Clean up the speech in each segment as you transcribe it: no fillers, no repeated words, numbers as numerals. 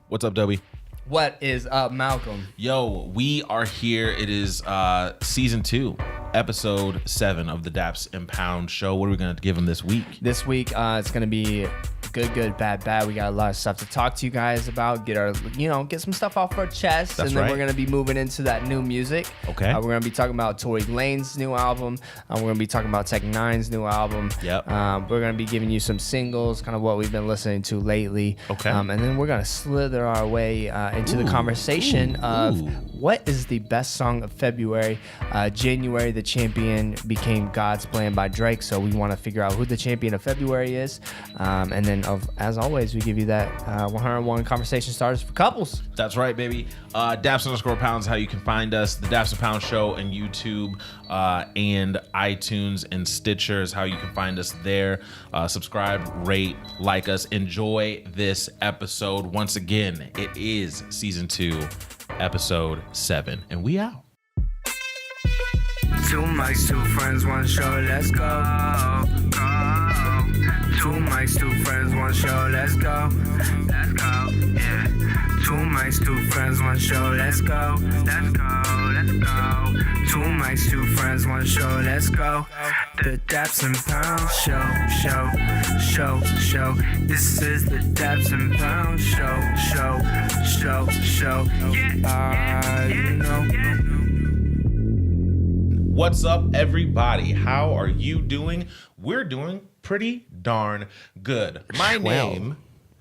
What's up, Doby? What is up, Malcolm? Yo, we are here. It is season 2, episode 7 of the Daps and Pound show. What are we going to give them this week? This week, it's going to be good, bad. We got a lot of stuff to talk to you guys about. Get some stuff off our chest. That's and then right. We're going to be moving into that new music. Okay. We're going to be talking about Tory Lanez's new album. We're going to be talking about Tech Nine's new album. Yep. We're going to be giving you some singles, kind of what we've been listening to lately. Okay. And then we're going to slither our way into the conversation of what is the best song of February. January, the champion became God's Plan by Drake. So we want to figure out who the champion of February is. And then, as always, we give you that 101 conversation starters for couples. That's right, baby. Daps_pounds, how you can find us. The Daps and Pound show and YouTube and iTunes and Stitcher is how you can find us there. Subscribe, rate, like us. Enjoy this episode. Once again, it is season 2, episode 7, and we out. Two mics, two friends, one show, let's go. Two mics, two friends, one show, let's go. Let's go, yeah. Two mics, two friends, one show, let's go. Let's go, let's go. Two mics, two friends, one show, let's go. The Daps and Pound show. This is the Daps and Pound show. You know. What's up, everybody? How are you doing? We're doing pretty darn good. My name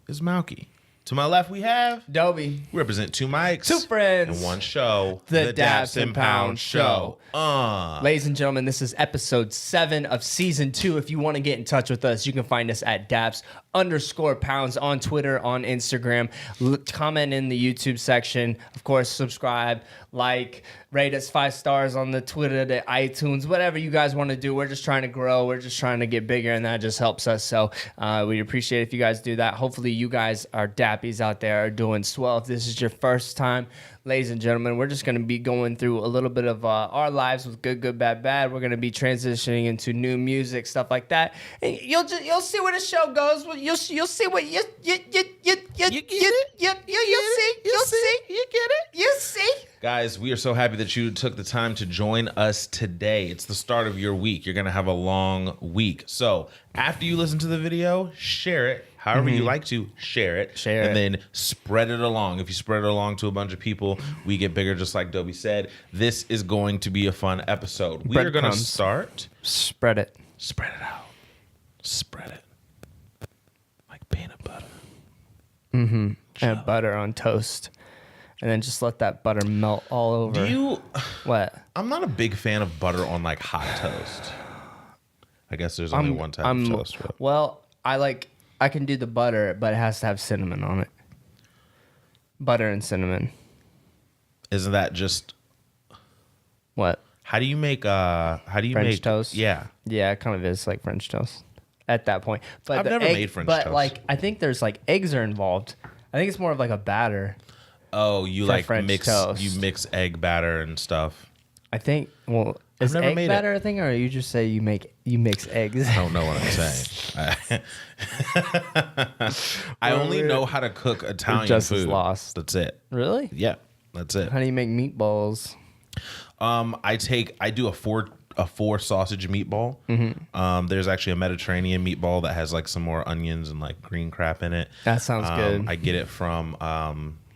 is Malky. To my left, we have Doby. we represent 2 mics, Two friends. and one show. The Daps and Pound show. Uh, Ladies and gentlemen, this is episode 7 of season 2. If you want to get in touch with us, you can find us at Daps_pounds on Twitter, on Instagram. Comment in the YouTube section. Of course, subscribe, like, rate us 5 stars on the Twitter, the iTunes, whatever you guys want to do. We're just trying to grow. We're just trying to get bigger, and that just helps us. So we appreciate if you guys do that. Hopefully, you guys are dappies out there are doing swell. If this is your first time, ladies and gentlemen, we're just going to be going through a little bit of our lives with good, bad. We're going to be transitioning into new music, stuff like that. And you'll see where the show goes. You'll see what you get it. Guys, we are so happy that you took the time to join us today. It's the start of your week. You're going to have a long week. So after you listen to the video, share it. However you like to, share it. And then spread it along. If you spread it along to a bunch of people, we get bigger, just like Doby said. This is going to be a fun episode. We are going to start. Spread it. Spread it out. Spread it. Like peanut butter. And butter on toast. And then just let that butter melt all over. What? I'm not a big fan of butter on like hot toast. I guess there's only one type of toast. But. Well, I can do the butter, but it has to have cinnamon on it. Butter and cinnamon. Isn't that just What? how do you make French toast? Yeah. Yeah, it kind of is like French toast at that point. But I've never made French toast. But I think there's eggs are involved. I think it's more of like a batter. Oh, you French mix toast. you mix egg batter and stuff. I think is never egg made batter a thing, or you just say you mix eggs? I don't know what I'm saying. I only know how to cook Italian just food. as lost. That's it. Really? Yeah, that's it. How do you make meatballs? I do a four sausage meatball. There's actually a Mediterranean meatball that has some more onions and green crap in it. That sounds good. I get it from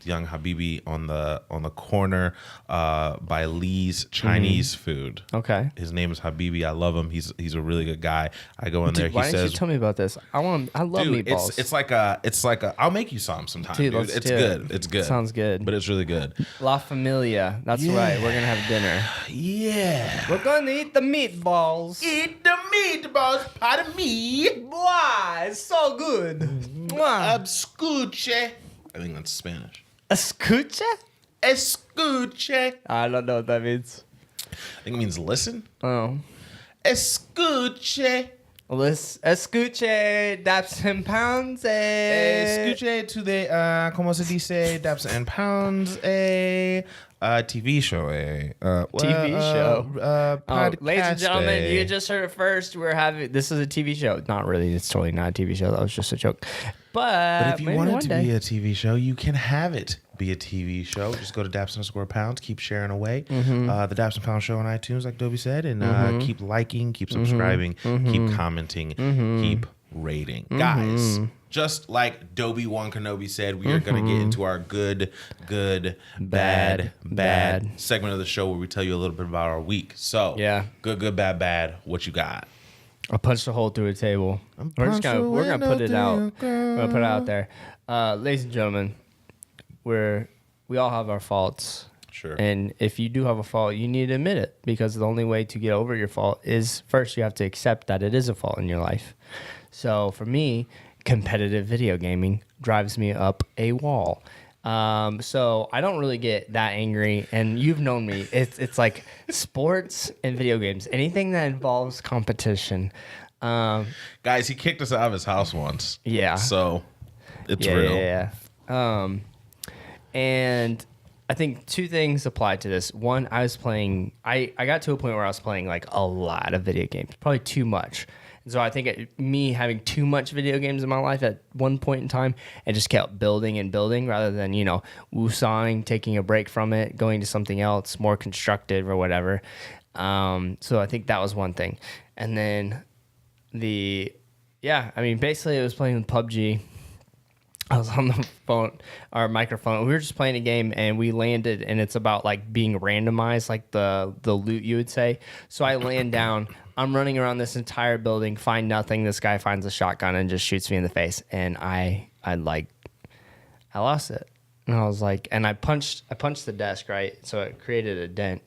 Young Habibi on the corner by Lee's Chinese food. Okay. His name is Habibi. I love him. He's a really good guy. I go in there. Why He didn't says, you tell me about this? I love meatballs. It's like a. I'll make you some sometime. Dude, Dude. let's It's do it. good. It's good. Sounds good. But it's really good. La Familia. That's right. We're gonna have dinner. Yeah. We're gonna eat the meatballs. Eat the meatballs, part of me. Wow, it's so good. Escuche. I think that's Spanish. Escucha? Escuche. I don't know what that means. I think it means listen. Oh. Escuche. Escuche, Daps and Pounds. Escuche to the, como se dice, Daps and Pounds, TV show. TV show. Podcast. Ladies and gentlemen, you just heard it first. This is a TV show. Not really. It's totally not a TV show. That was just a joke. But if you maybe want it one to day. be a TV show, you can have it be a TV show. Just go to Daps_Pounds. Keep sharing away. The Daps and Pounds show on iTunes, like Doby said. And keep liking, keep subscribing, keep commenting, keep rating. Guys, just like Doby One Kenobi said, we are going to get into our good, bad segment of the show where we tell you a little bit about our week. So, Yeah. good, bad, what you got? I punched a hole through a table. We're gonna put it out. We're gonna put it out there, ladies and gentlemen. We all have our faults. Sure. And if you do have a fault, you need to admit it, because the only way to get over your fault is first you have to accept that it is a fault in your life. So for me, competitive video gaming drives me up a wall. So I don't really get that angry, and you've known me. It's like sports and video games, anything that involves competition. Guys, he kicked us out of his house once. Yeah. So it's real. Yeah. And I think two things apply to this. One, I got to a point where I was playing like a lot of video games, probably too much. And so I think me having too much video games in my life at one point in time, it just kept building and building rather than, woosahing, taking a break from it, going to something else more constructive or whatever. So I think that was one thing. And then basically it was playing with PUBG. I was on the phone, our microphone. We were just playing a game, and we landed, and it's about like being randomized, like the loot, you would say. So I land down. I'm running around this entire building, find nothing. This guy finds a shotgun and just shoots me in the face, and I lost it. And I was like, and I punched the desk, right? So it created a dent,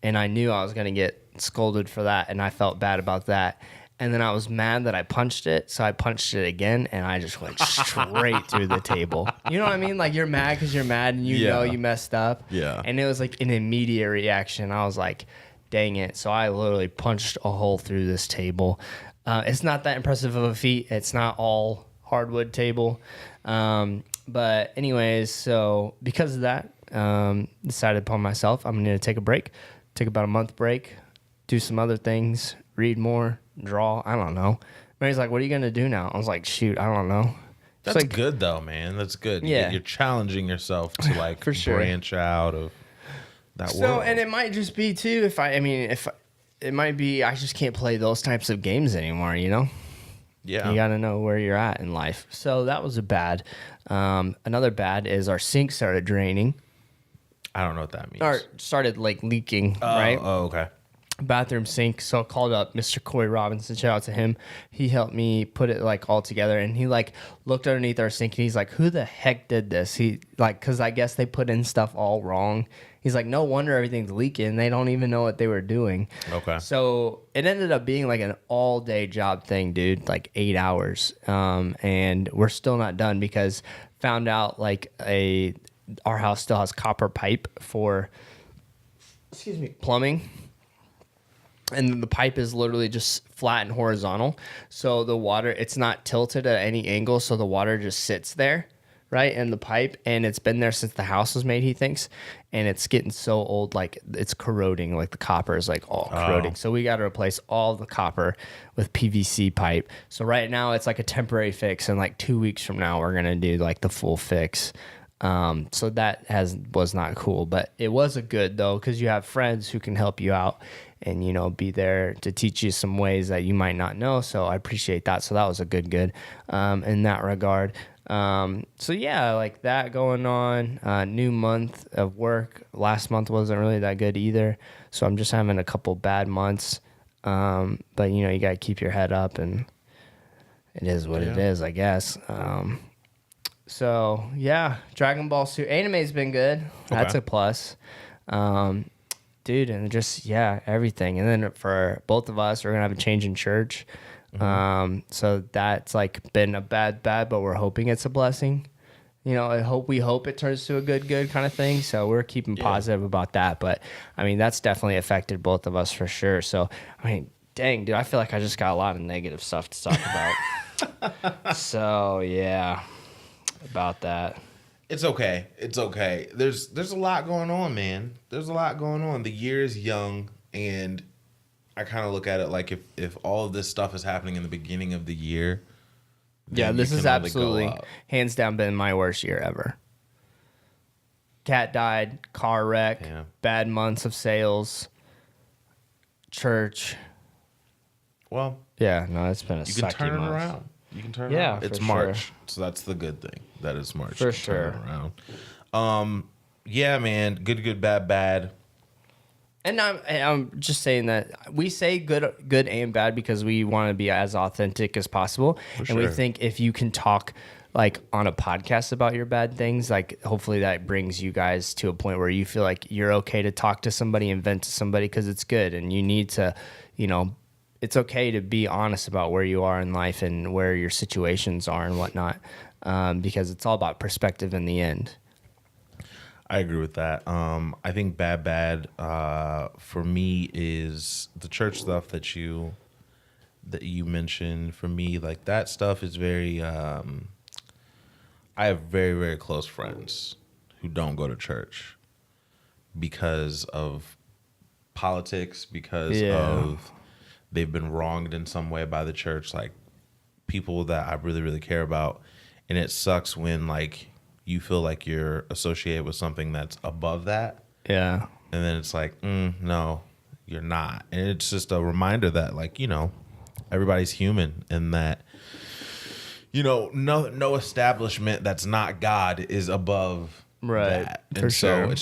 and I knew I was gonna get scolded for that, and I felt bad about that. And then I was mad that I punched it, so I punched it again, and I just went straight through the table. You know what I mean? Like, you're mad because you're mad, and you know you messed up. Yeah. And it was like an immediate reaction. I was like, dang it. So I literally punched a hole through this table. It's not that impressive of a feat. It's not all hardwood table. But anyways, so because of that, decided upon myself, I'm going to take a break, take about a month break, do some other things, read more, draw. I don't know. Mary's like, what are you going to do now? I was like, shoot, I don't know. That's like, good though, man. That's good. Yeah. You're challenging yourself to like For sure. branch out of that so, world. and it might just be too, if it might be, I just can't play those types of games anymore, Yeah. You got to know where you're at in life. So that was a bad. Another bad is our sink started draining. I don't know what that means. Or started like leaking, right? Oh, okay. Bathroom sink. So I called up Mr. Corey Robinson. Shout out to him. He helped me put it like all together, and he like looked underneath our sink, and he's like, "Who the heck did this?" He like, because I guess they put in stuff all wrong. He's like, "No wonder everything's leaking. They don't even know what they were doing." Okay. So it ended up being like an all-day job thing, dude, like 8 hours, and we're still not done because found out like our house still has copper pipe for plumbing. And then the pipe is literally just flat and horizontal. So the water, it's not tilted at any angle. So the water just sits there, right, in the pipe. And it's been there since the house was made, he thinks. And it's getting so old, like it's corroding. Like the copper is like all corroding. So we got to replace all the copper with PVC pipe. So right now it's like a temporary fix. And like 2 weeks from now, we're going to do like the full fix. So that was not cool. But it was a good, though, because you have friends who can help you out and, be there to teach you some ways that you might not know. So I appreciate that. So that was a good in that regard. So yeah, like that going on. New month of work. Last month wasn't really that good either. So I'm just having a couple bad months. But you got to keep your head up, and it is what it is, I guess. So yeah, Dragon Ball Super anime's been good. That's a plus. Dude, and just everything. And then for both of us, we're gonna have a change in church. So that's like been a bad, but we're hoping it's a blessing. We hope it turns to a good kind of thing. So we're keeping positive about that. But I mean, that's definitely affected both of us for sure. So I mean, dang, dude, I feel like I just got a lot of negative stuff to talk about. So yeah, about that. It's okay. There's a lot going on, man. There's a lot going on. The year is young, and I kind of look at it like if all of this stuff is happening in the beginning of the year, Yeah, then this you is can only go absolutely up. hands down been my worst year ever. Cat died, car wreck, Yeah. bad months of sales, church. Well, Yeah, no, it's been a you can sucky turn it month. around. You can turn it Yeah, around. It's for March, sure. so that's the good thing. That it's March. For You can turn it sure. around. Yeah, man. Good, bad. And I'm just saying that we say good and bad because we want to be as authentic as possible. And we sure. think if you can talk like on a podcast about your bad things, like hopefully that brings you guys to a point where you feel like you're okay to talk to somebody and vent to somebody because it's good. And you need to, it's okay to be honest about where you are in life and where your situations are and whatnot, because it's all about perspective in the end. I agree with that. I think bad for me is the church stuff that you mentioned. For me, like that stuff is very. I have very, very close friends who don't go to church because of politics, because of they've been wronged in some way by the church, like people that I really, really care about. And it sucks when like you feel like you're associated with something that's above that. Yeah. And then it's like, no, you're not. And it's just a reminder that like, everybody's human and that, no establishment that's not God is above that. And for so sure.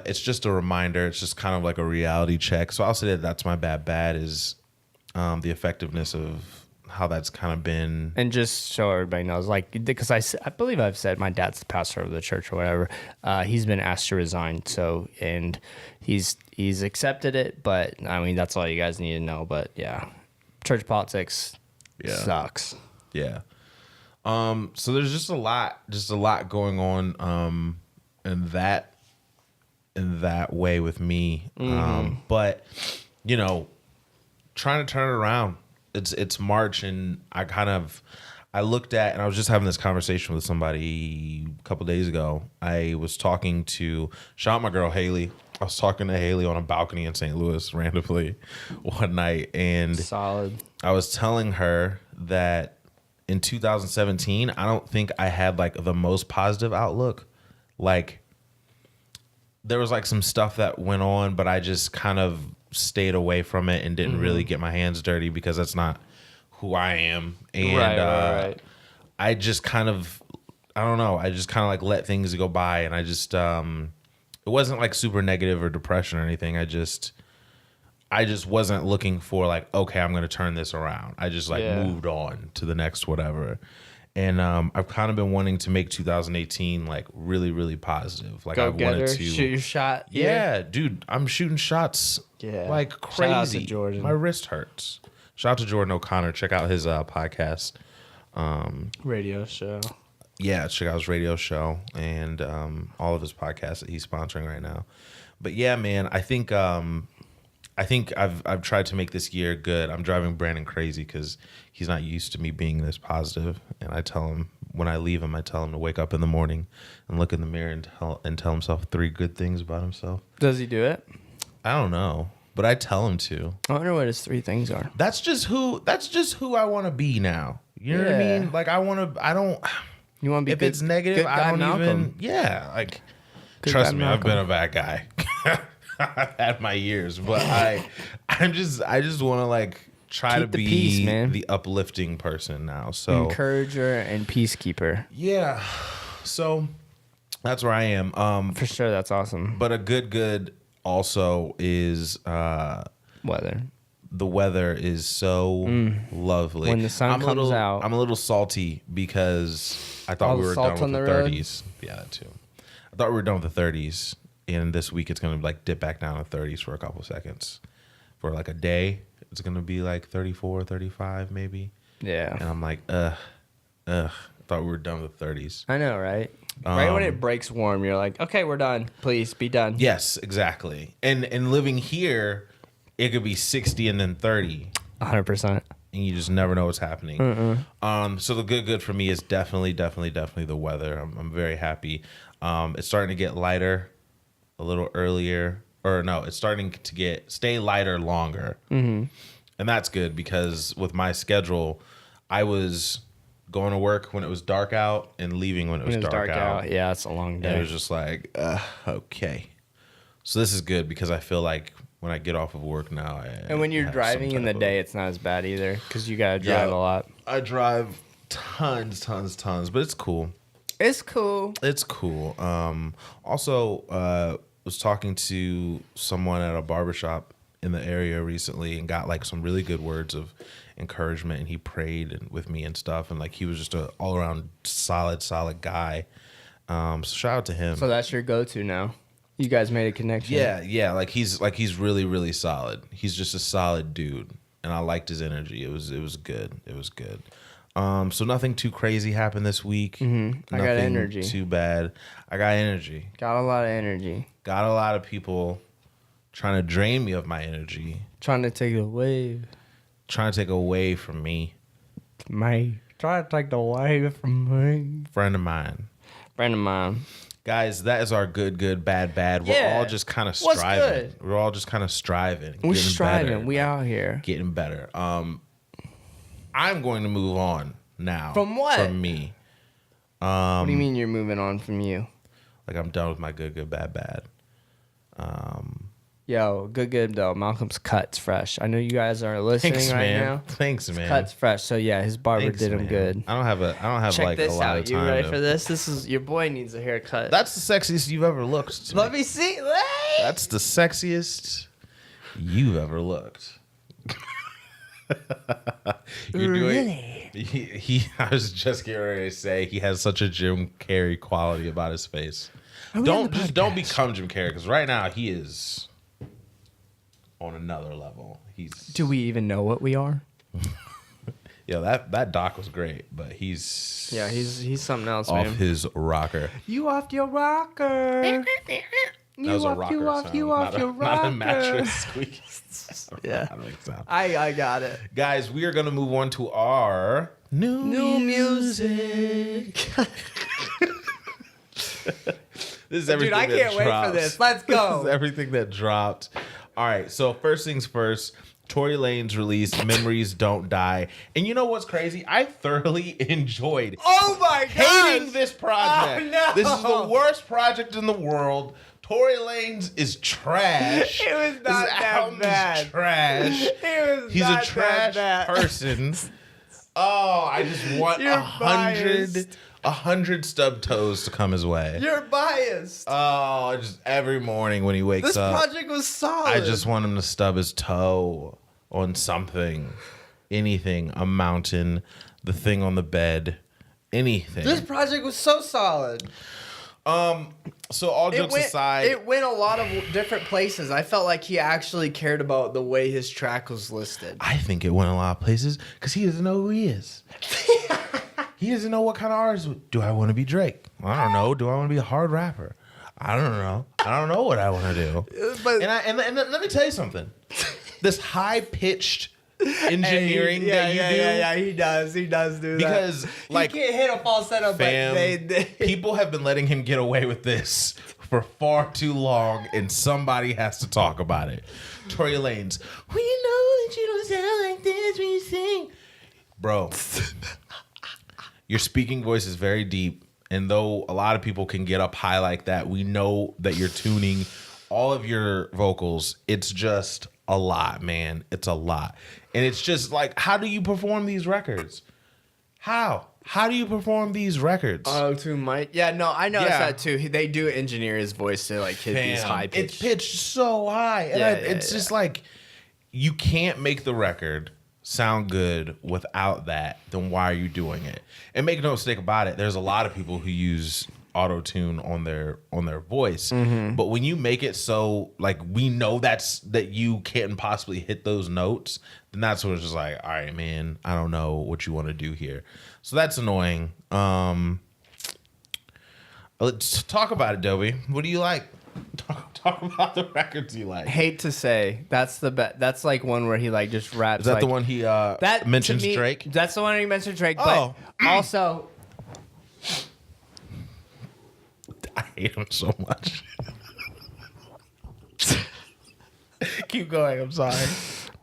it's just a reminder. It's just kind of like a reality check. So I'll say that that's my bad is the effectiveness of how that's kind of been. And just so everybody knows, like, because I believe I've said my dad's the pastor of the church or whatever. He's been asked to resign, and he's accepted it. But I mean, that's all you guys need to know. But yeah, church politics sucks. Yeah. So there's just a lot going on in that way with me. But trying to turn it around. It's March, and I looked at, and I was just having this conversation with somebody a couple days ago. I was talking to, shout out my girl Haley. I was talking to Haley on a balcony in St. Louis randomly one night, and Solid. I was telling her that in 2017, I don't think I had like the most positive outlook. Like there was like some stuff that went on, but I just kind of stayed away from it and didn't really get my hands dirty because that's not who I am. And Right. I just kind of, I don't know. I just kind of like let things go by, and I just, it wasn't like super negative or depression or anything. I just wasn't looking for like, okay, I'm going to turn this around. I just like moved on to the next whatever. And I've kind of been wanting to make 2018 like really, really positive. Like I wanted to shoot your shot. Yeah, dude, I'm shooting shots like crazy. Shout out to Jordan. My wrist hurts. Shout out to Jordan O'Connor. Check out his podcast. Radio show. Yeah, check out his radio show and all of his podcasts that he's sponsoring right now. But yeah, man, I think I've tried to make this year good. I'm driving Brandon crazy because he's not used to me being this positive. And I tell him when I leave him, I tell him to wake up in the morning and look in the mirror and tell himself 3 good things about himself. Does he do it? I don't know, but I tell him to. I wonder what his 3 things are. That's just who I want to be now. You know what I mean? Like You want to be if good, it's negative, good I guy don't Malcolm. even like Good trust guy me, Malcolm. I've been a bad guy. I've had my years, but I just want to like try Keep to the be peace, man. the uplifting person now. So Encourager and peacekeeper. yeah, so that's where I am. For sure, that's awesome. But a good also is Weather. the weather is so lovely. When the sun comes out. I'm a little salty because I thought All we the were salt done on with the the road? 30s. Yeah, that too. I thought we were done with the 30s. And this week it's going to like dip back down to 30s for a couple seconds. For like a day, it's going to be like 34, 35 maybe. Yeah. And I'm like, I thought we were done with the 30s. I know, right? Right when it breaks warm, you're like, okay, we're done. Please be done. Yes, exactly. And living here, it could be 60 and then 30. 100%. And you just never know what's happening. So the good for me is definitely the weather. I'm very happy. It's starting to get lighter a little earlier, or no, it's starting to stay lighter longer. And that's good because with my schedule, I was going to work when it was dark out and leaving when it was dark out. Yeah, it's a long day. And it was just like, okay. So this is good because I feel like when I get off of work now, and when you're driving in the day, it's not as bad either because you gotta drive a lot. I drive tons, but it's cool. It's cool. It's cool. Also, was talking to someone at a barbershop in the area recently and got like some really good words of encouragement, and he prayed with me and stuff, and like he was just a all around solid guy. So shout out to him. So that's your go-to now. You guys made a connection. Yeah. Like he's really solid. He's just a solid dude, and I liked his energy. It was good. It was good. So nothing too crazy happened this week. I got energy. Too bad. I got energy. Got a lot of energy. Got a lot of people trying to drain me of my energy. Trying to take it away. Trying to take away from me. Trying to take it away from me. Friend of mine. Guys, that is our good, bad. We're all just kind of striving. We're all just kind of striving. We're striving. Better. We out here. Getting better. I'm going to move on now. From what? From me. What do you mean you're moving on from you? Like I'm done with my good, bad. Yo, good though. Malcolm's cut's fresh. I know you guys are listening now. Thanks, man. Cut's fresh. So yeah, his barber did him good. I don't have Check like this a lot out. of time. You ready for this? This is your boy needs a haircut. That's the sexiest you've ever looked. To Let me. me see. That's the sexiest you've ever looked. You're doing. He. I was just getting ready to say he has such a Jim Carrey quality about his face. Don't become Jim Carrey, because right now he is on another level. Do we even know what we are? Yeah, that doc was great, but he's something else, off man. his rocker. You off your rocker. That was a rocker sound, you off your rocker. Not a mattress squeak. Yeah, sound. I got it. Guys, we are gonna move on to our new music. This is everything. Dude, I can't wait for this. Let's go. This is everything that dropped. All right, so first things first. Tory Lanez released Memories Don't Die. And you know what's crazy? I thoroughly enjoyed hating this project. Oh, no. This is the worst project in the world. Tory Lanez is trash. It was not that bad. Trash. He's a trash person. Oh, I just want 100 stub toes to come his way. You're biased. Oh, just every morning when he wakes up. This project was solid. I just want him to stub his toe on something. Anything. A mountain. The thing on the bed. Anything. This project was so solid. So all jokes aside. It went a lot of different places. I felt like he actually cared about the way his track was listed. I think it went a lot of places because he doesn't know who he is. He doesn't know what kind of artist. Do I want to be Drake? I don't know. Do I want to be a hard rapper? I don't know. I don't know what I want to do. But And let me tell you something. This high-pitched engineering that you do. Yeah, he does do that. Because, like, he can't hit a falsetto, fam, but people have been letting him get away with this for far too long, and somebody has to talk about it. Tory Lanez, we know that you don't sound like this when you sing. Bro, your speaking voice is very deep, and though a lot of people can get up high like that, we know that you're tuning all of your vocals. It's just a lot, man. It's a lot. And it's just like, how do you perform these records? How do you perform these records? Auto-tune mic. Yeah, no, I noticed that too. They do engineer his voice to like hit these high pitch. It's pitched so high. And it's just like, you can't make the record sound good without that. Then why are you doing it? And make no mistake about it, there's a lot of people who use auto-tune on their voice. Mm-hmm. But when you make it so like we know that you can't possibly hit those notes, then that's when it's just like, all right, man, I don't know what you want to do here. So that's annoying. Let's talk about it, Doby. What do you like? Talk about the records you like. Hate to say, that's the best. That's like one where he like just raps. Is that like, the one he that mentions to me, Drake? That's the one he mentioned Drake. Oh. But also, I hate him so much. Keep going. I'm sorry.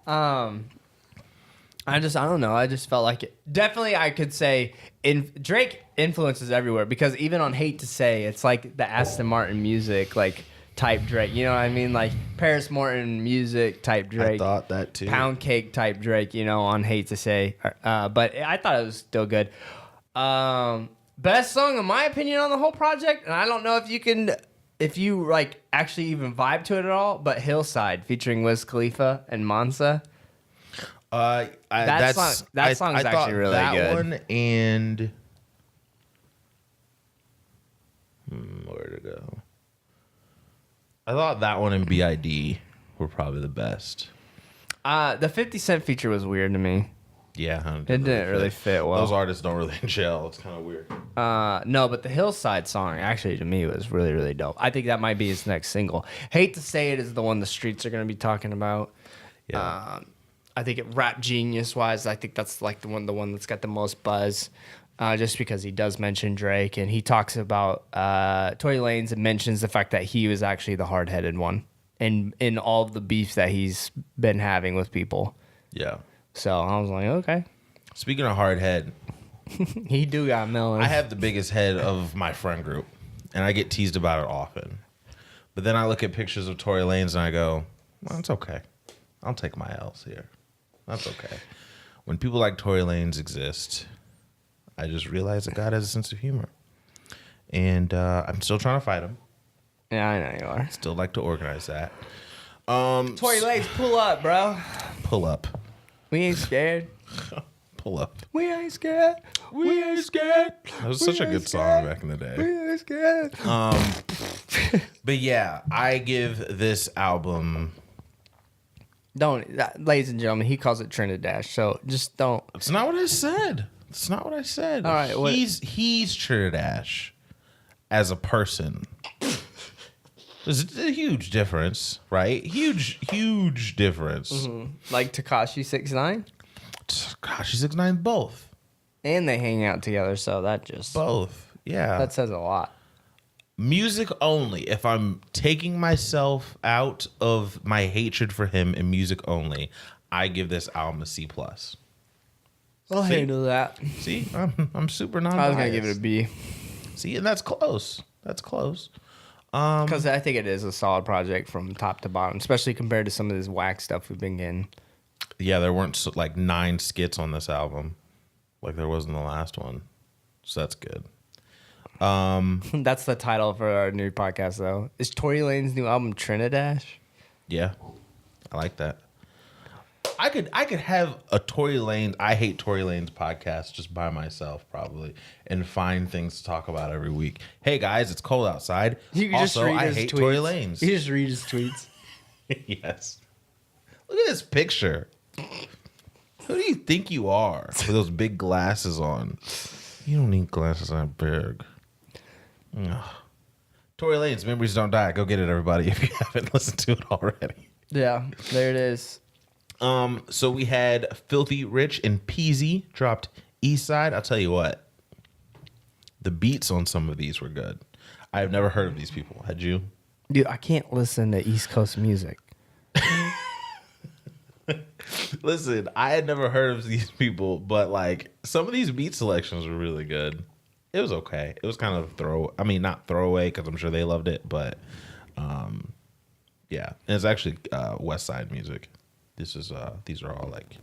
I don't know. I just felt like it. Definitely, I could say Drake influences everywhere because even on Hate to Say, it's like the Aston Martin music, like type Drake. You know what I mean? Like Paris Morton music type Drake. I thought that too. Pound Cake type Drake, you know, on Hate to Say. But I thought it was still good. Best song in my opinion on the whole project, and I don't know if you like actually even vibe to it at all, but Hillside featuring Wiz Khalifa and Mansa. That song is actually really that good. One and where'd it go? I thought that one and BID were probably the best. The 50 Cent feature was weird to me. Yeah, It didn't really fit well. Those artists don't really gel. It's kind of weird. No, but the Hillside song actually to me was really, really dope. I think that might be his next single. Hate to Say It is the one the streets are going to be talking about. Yeah. I think Rap Genius wise, I think that's like the one that's got the most buzz. Just because he does mention Drake and he talks about Tory Lanez and mentions the fact that he was actually the hard-headed one in all of the beef that he's been having with people. Yeah. So I was like, okay. Speaking of hard head, He do got melon. I have the biggest head of my friend group, and I get teased about it often. But then I look at pictures of Tory Lanez and I go, well, it's okay. I'll take my L's here. That's okay. When people like Tory Lanez exist, I just realize that God has a sense of humor. And I'm still trying to fight him. Yeah, I know you are. Still like to organize that. Tory Lanez, pull up, bro. Pull up. We ain't scared. Pull up. We ain't scared. We ain't scared. That was such a good song back in the day. We ain't scared. But yeah, I give this album... Ladies and gentlemen, he calls it Trinidad, so just don't. It's not what I said. It's not what I said. All right, what? He's Trinidad as a person. There's a huge difference, right? Huge difference. Mm-hmm. Like Tekashi 6ix9ine, Gosh, 6ix9ine both. and they hang out together, so Both. Yeah. that says a lot. Music only. If I'm taking myself out of my hatred for him in music only, I give this album a C+. I'll handle that. See, I'm super non-biased. I was gonna give it a B See, and that's close. That's close. because I think it is a solid project from top to bottom, especially compared to some of this whack stuff we've been getting. Yeah, there weren't like 9 skits on this album, like there was in the last one, so that's good. That's the title for our new podcast, though. Is Tory Lanez's new album Trinidad? Yeah, I like that. I could have a Tory Lanez, I Hate Tory Lanez podcast just by myself probably and find things to talk about every week. Hey guys, it's cold outside. You can Also, just read I his hate tweets. Tory Lanez. You just read his tweets. Yes. Look at this picture. Who do you think you are with those big glasses on? You don't need glasses that big. Ugh. Tory Lanez, Memories Don't Die. Go get it, everybody, if you haven't listened to it already. Yeah, there it is. So we had Filthy Rich and Peasy dropped East Side. I'll tell you what, the beats on some of these were good. I have never heard of these people. Had you? Dude, I can't listen to East Coast music. Listen, I had never heard of these people, but like some of these beat selections were really good. It was okay. It was kind of not throwaway because I'm sure they loved it, but yeah. And it's actually West Side music. These are all like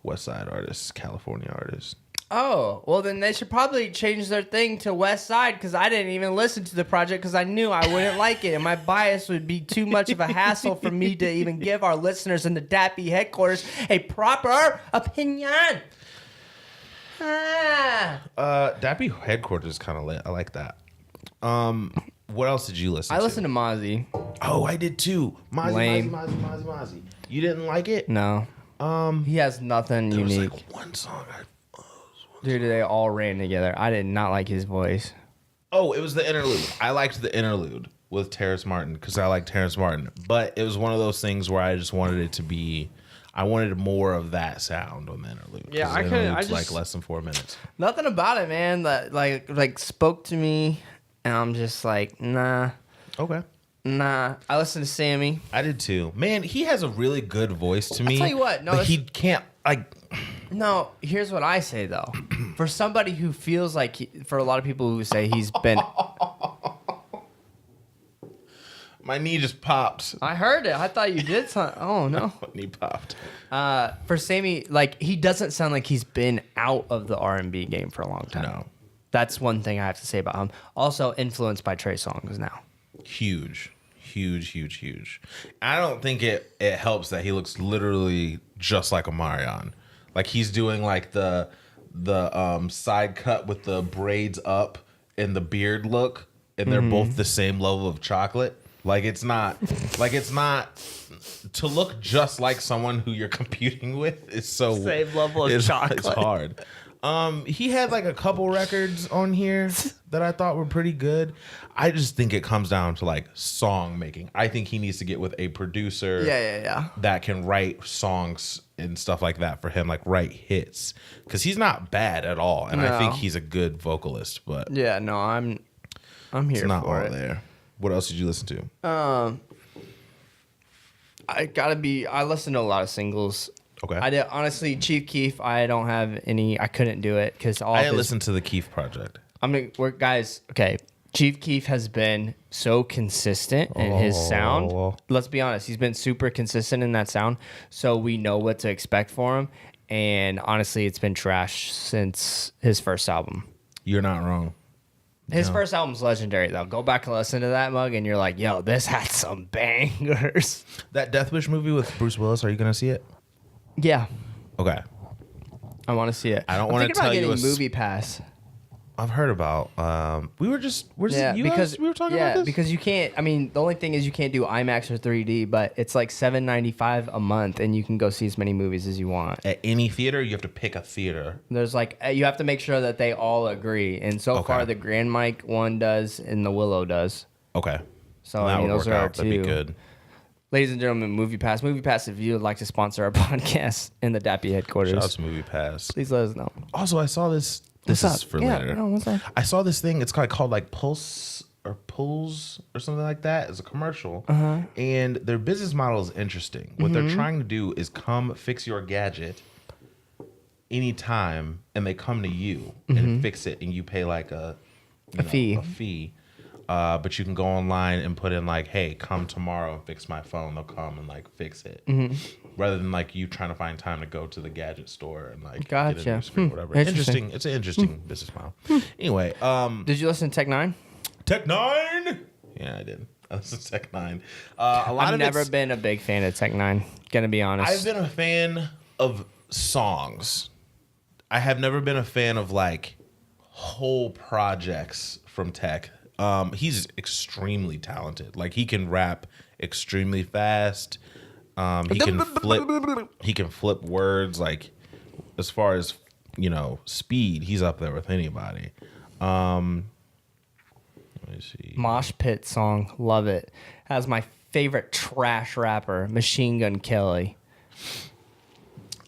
West Side artists, California artists. Oh, well then they should probably change their thing to West Side because I didn't even listen to the project because I knew I wouldn't like it and my bias would be too much of a hassle for me to even give our listeners in the Dappy headquarters a proper opinion. Dappy headquarters is kind of lit. I like that. What else did you listen to? I listened to Mozzy. Oh, I did too. Lame. Mozzy. You didn't like it? No. He has nothing There was unique. like one song Dude, they all ran together. I did not like his voice. Oh, it was the interlude. I liked the interlude with Terrace Martin because I like Terrace Martin. But it was one of those things where I just wanted it to be. I wanted more of that sound on the interlude. Yeah, I just like less than 4 minutes. Nothing about it, man. That like spoke to me, and I'm just like, nah. Okay. Nah, I listen to Sammy. I did too. Man, he has a really good voice to me. I'll tell you what, no, but he can't like. No, here's what I say though. For somebody who feels like, for a lot of people who say he's been, My knee just popped. I heard it. I thought you did something. Oh no. My knee popped. For Sammy, like he doesn't sound like he's been out of the R&B game for a long time. No. That's one thing I have to say about him. Also influenced by Trey songs now. Huge. I don't think it helps that he looks literally just like Omarion. Like he's doing like the side cut with the braids up and the beard look, and they're both the same level of chocolate. Like it's not to look just like someone who you're competing with is so Same level of chocolate. It's hard. He had like a couple records on here that I thought were pretty good. I just think it comes down to like song making. I think he needs to get with a producer that can write songs and stuff like that for him, like write hits. Because he's not bad at all. And I think he's a good vocalist, but Yeah, no, I'm here it's not for all it. there. What else did you listen to? I listen to a lot of singles. Okay. I did honestly, Chief Keef. I don't have any. I couldn't do it because all. I didn't listen to the Keef project. Guys. Okay, Chief Keef has been so consistent in his sound. Let's be honest, he's been super consistent in that sound, so we know what to expect for him. And honestly, it's been trash since his first album. You're not wrong. His first album's legendary though. Go back and listen to that, Mug, and you're like, yo, this had some bangers. That Death Wish movie with Bruce Willis, are you going to see it? Yeah. Okay. I want to see it. I don't want to tell you getting Movie Pass. I've heard about. We were talking about this because you can't. I mean, the only thing is you can't do IMAX or 3D, but it's like $7.95 a month, and you can go see as many movies as you want. At any theater, you have to pick a theater. There's like you have to make sure that they all agree, and so far the Grand Mike one does, and the Willow does. Okay. So I mean, those are our two. That'd be good. Ladies and gentlemen, Movie Pass. Movie Pass, if you would like to sponsor our podcast in the Dappy headquarters, Shout out to Movie Pass. please let us know. Also, I saw this. This What's is up? for Yeah, later. no, what's up? I saw this thing. It's called like Pulse or Pulls or something like that. It's a commercial, and their business model is interesting. What they're trying to do is come fix your gadget anytime, and they come to you and fix it, and you pay like a fee. But you can go online and put in like, hey, come tomorrow and fix my phone. They'll come and like fix it. Rather than like you trying to find time to go to the gadget store and like get a new screen, whatever. Interesting. It's an interesting business model. Anyway, Did you listen to Tech Nine? Tech Nine. Yeah, I did. I listened to Tech Nine. I've never been a big fan of Tech Nine. Gonna be honest. I've been a fan of songs. I have never been a fan of like whole projects from Tech. He's extremely talented. Like he can rap extremely fast. He can flip words. Like as far as speed, he's up there with anybody. Let me see. Mosh Pit song, love it. Has my favorite trash rapper, Machine Gun Kelly.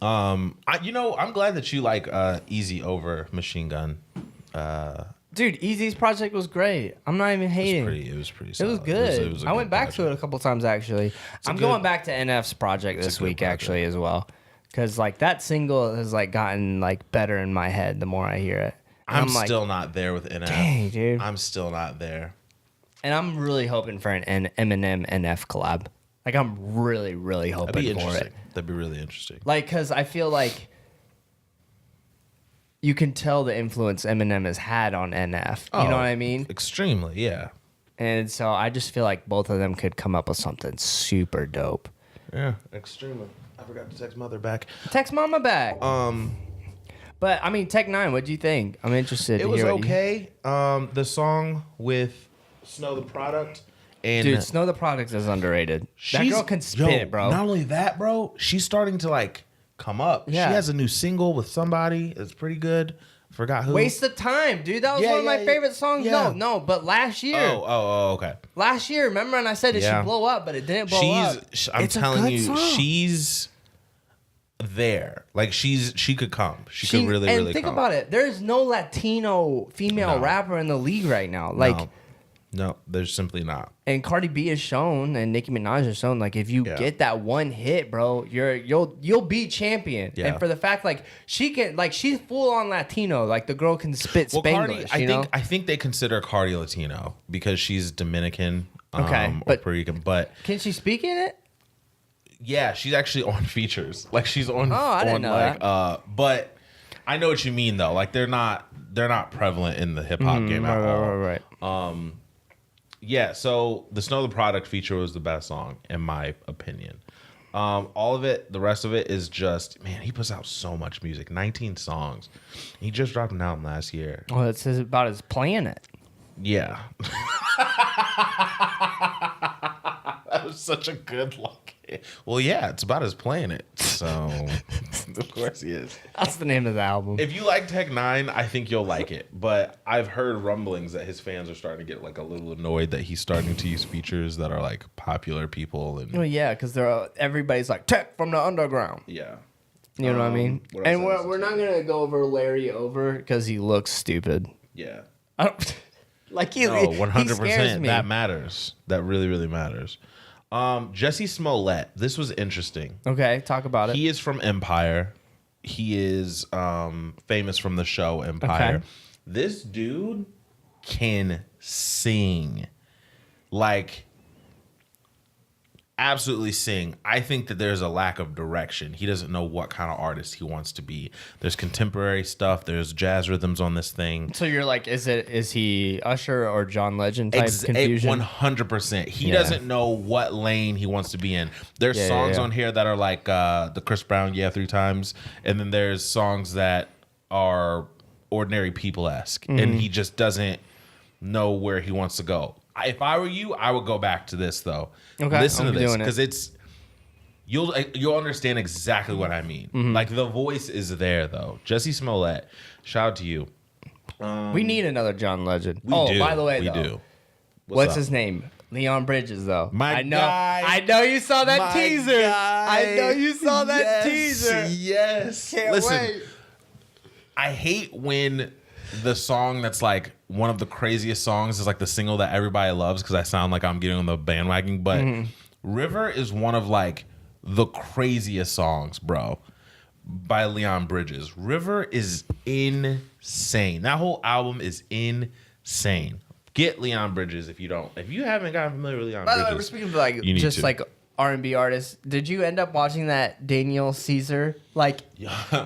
I'm glad that you like Easy over Machine Gun. Dude, Easy's project was great. I'm not even hating. It was pretty It solid. was good. It was a I good went back to it a couple times actually. I'm going back to NF's project this week actually as well, because like that single has like gotten like better in my head the more I hear it. I'm still not there with NF. Dang, dude. I'm still not there. And I'm really hoping for an Eminem NF collab. Like I'm really, really hoping That'd be for interesting. it. That'd be really interesting. Like, because I feel like you can tell the influence Eminem has had on NF. You know what I mean? Extremely, yeah. And so I just feel like both of them could come up with something super dope. Yeah, extremely. I forgot to text mother back. Text mama back. But I mean, Tech Nine, what do you think? I'm interested. It was okay. The song with Snow the Product and Dude, Snow the Product is underrated. That girl can spit, bro. Not only that, bro, she's starting to like come up. Yeah. She has a new single with somebody. It's pretty good. Forgot who. Waste of Time, dude. That was one of my favorite songs. Yeah. No, but last year. Oh, okay. Last year, remember? And I said it should blow up, but it didn't blow up. I'm telling you, song. she's there. Like she could come. She could really think come. about it. There's no Latino female rapper in the league right now. Like, No, there's simply not. And Cardi B has shown, and Nicki Minaj has shown, like if you get that one hit, bro, you'll be champion. Yeah. And for the fact, like she can, like she's full on Latino, like the girl can spit Spanglish. Cardi, I think they consider Cardi Latino because she's Dominican, or Puerto Rican. But can she speak in it? Yeah, she's actually on features. Like she's on. Oh, I didn't know that. But I know what you mean though. Like they're not prevalent in the hip hop game at all. Right. Yeah, so the Snow the Product feature was the best song, in my opinion. All of it, the rest of it is just, man, he puts out so much music. 19 songs. He just dropped an album last year. Well, it says about his planet. Yeah. That was such a good look. Well, yeah, it's about his planet. So, of course he is. That's the name of the album. If you like Tech Nine, I think you'll like it. But I've heard rumblings that his fans are starting to get like a little annoyed that he's starting to use features that are like popular people. And well, yeah, because everybody's like Tech from the underground. yeah. You know what I mean? And we're not gonna go over Larry over because he looks stupid. Yeah. I don't, like he, No, 100%. He scares me. That matters. That really, really matters. Jesse Smollett. This was interesting. Okay, talk about it. He is from Empire. He is famous from the show Empire. Okay. This dude can sing. Like, absolutely sing. I think that there's a lack of direction. He doesn't know what kind of artist he wants to be. There's contemporary stuff. There's jazz rhythms on this thing. So you're like, is he Usher or John Legend type confusion? 100%. He doesn't know what lane he wants to be in. There's songs on here that are like the Chris Brown "Yeah" 3 times, and then there's songs that are ordinary people-esque, and he just doesn't know where he wants to go. If I were you, I would go back to this though. Okay, listen to this because you'll understand exactly what I mean. Like the voice is there though. Jesse Smollett, shout out to you. We need another John Legend. We do. By the way, we though, do. What's his name? Leon Bridges, though. I know you saw that teaser. I know you saw that teaser. Yes. Can't wait. I hate when the song that's like one of the craziest songs is like the single that everybody loves because I sound like I'm getting on the bandwagon. But River is one of like the craziest songs, bro, by Leon Bridges. River is insane. That whole album is insane. Get Leon Bridges if you haven't gotten familiar with Leon Bridges. By the way, we're speaking of like just like R&B artists. Did you end up watching that Daniel Caesar like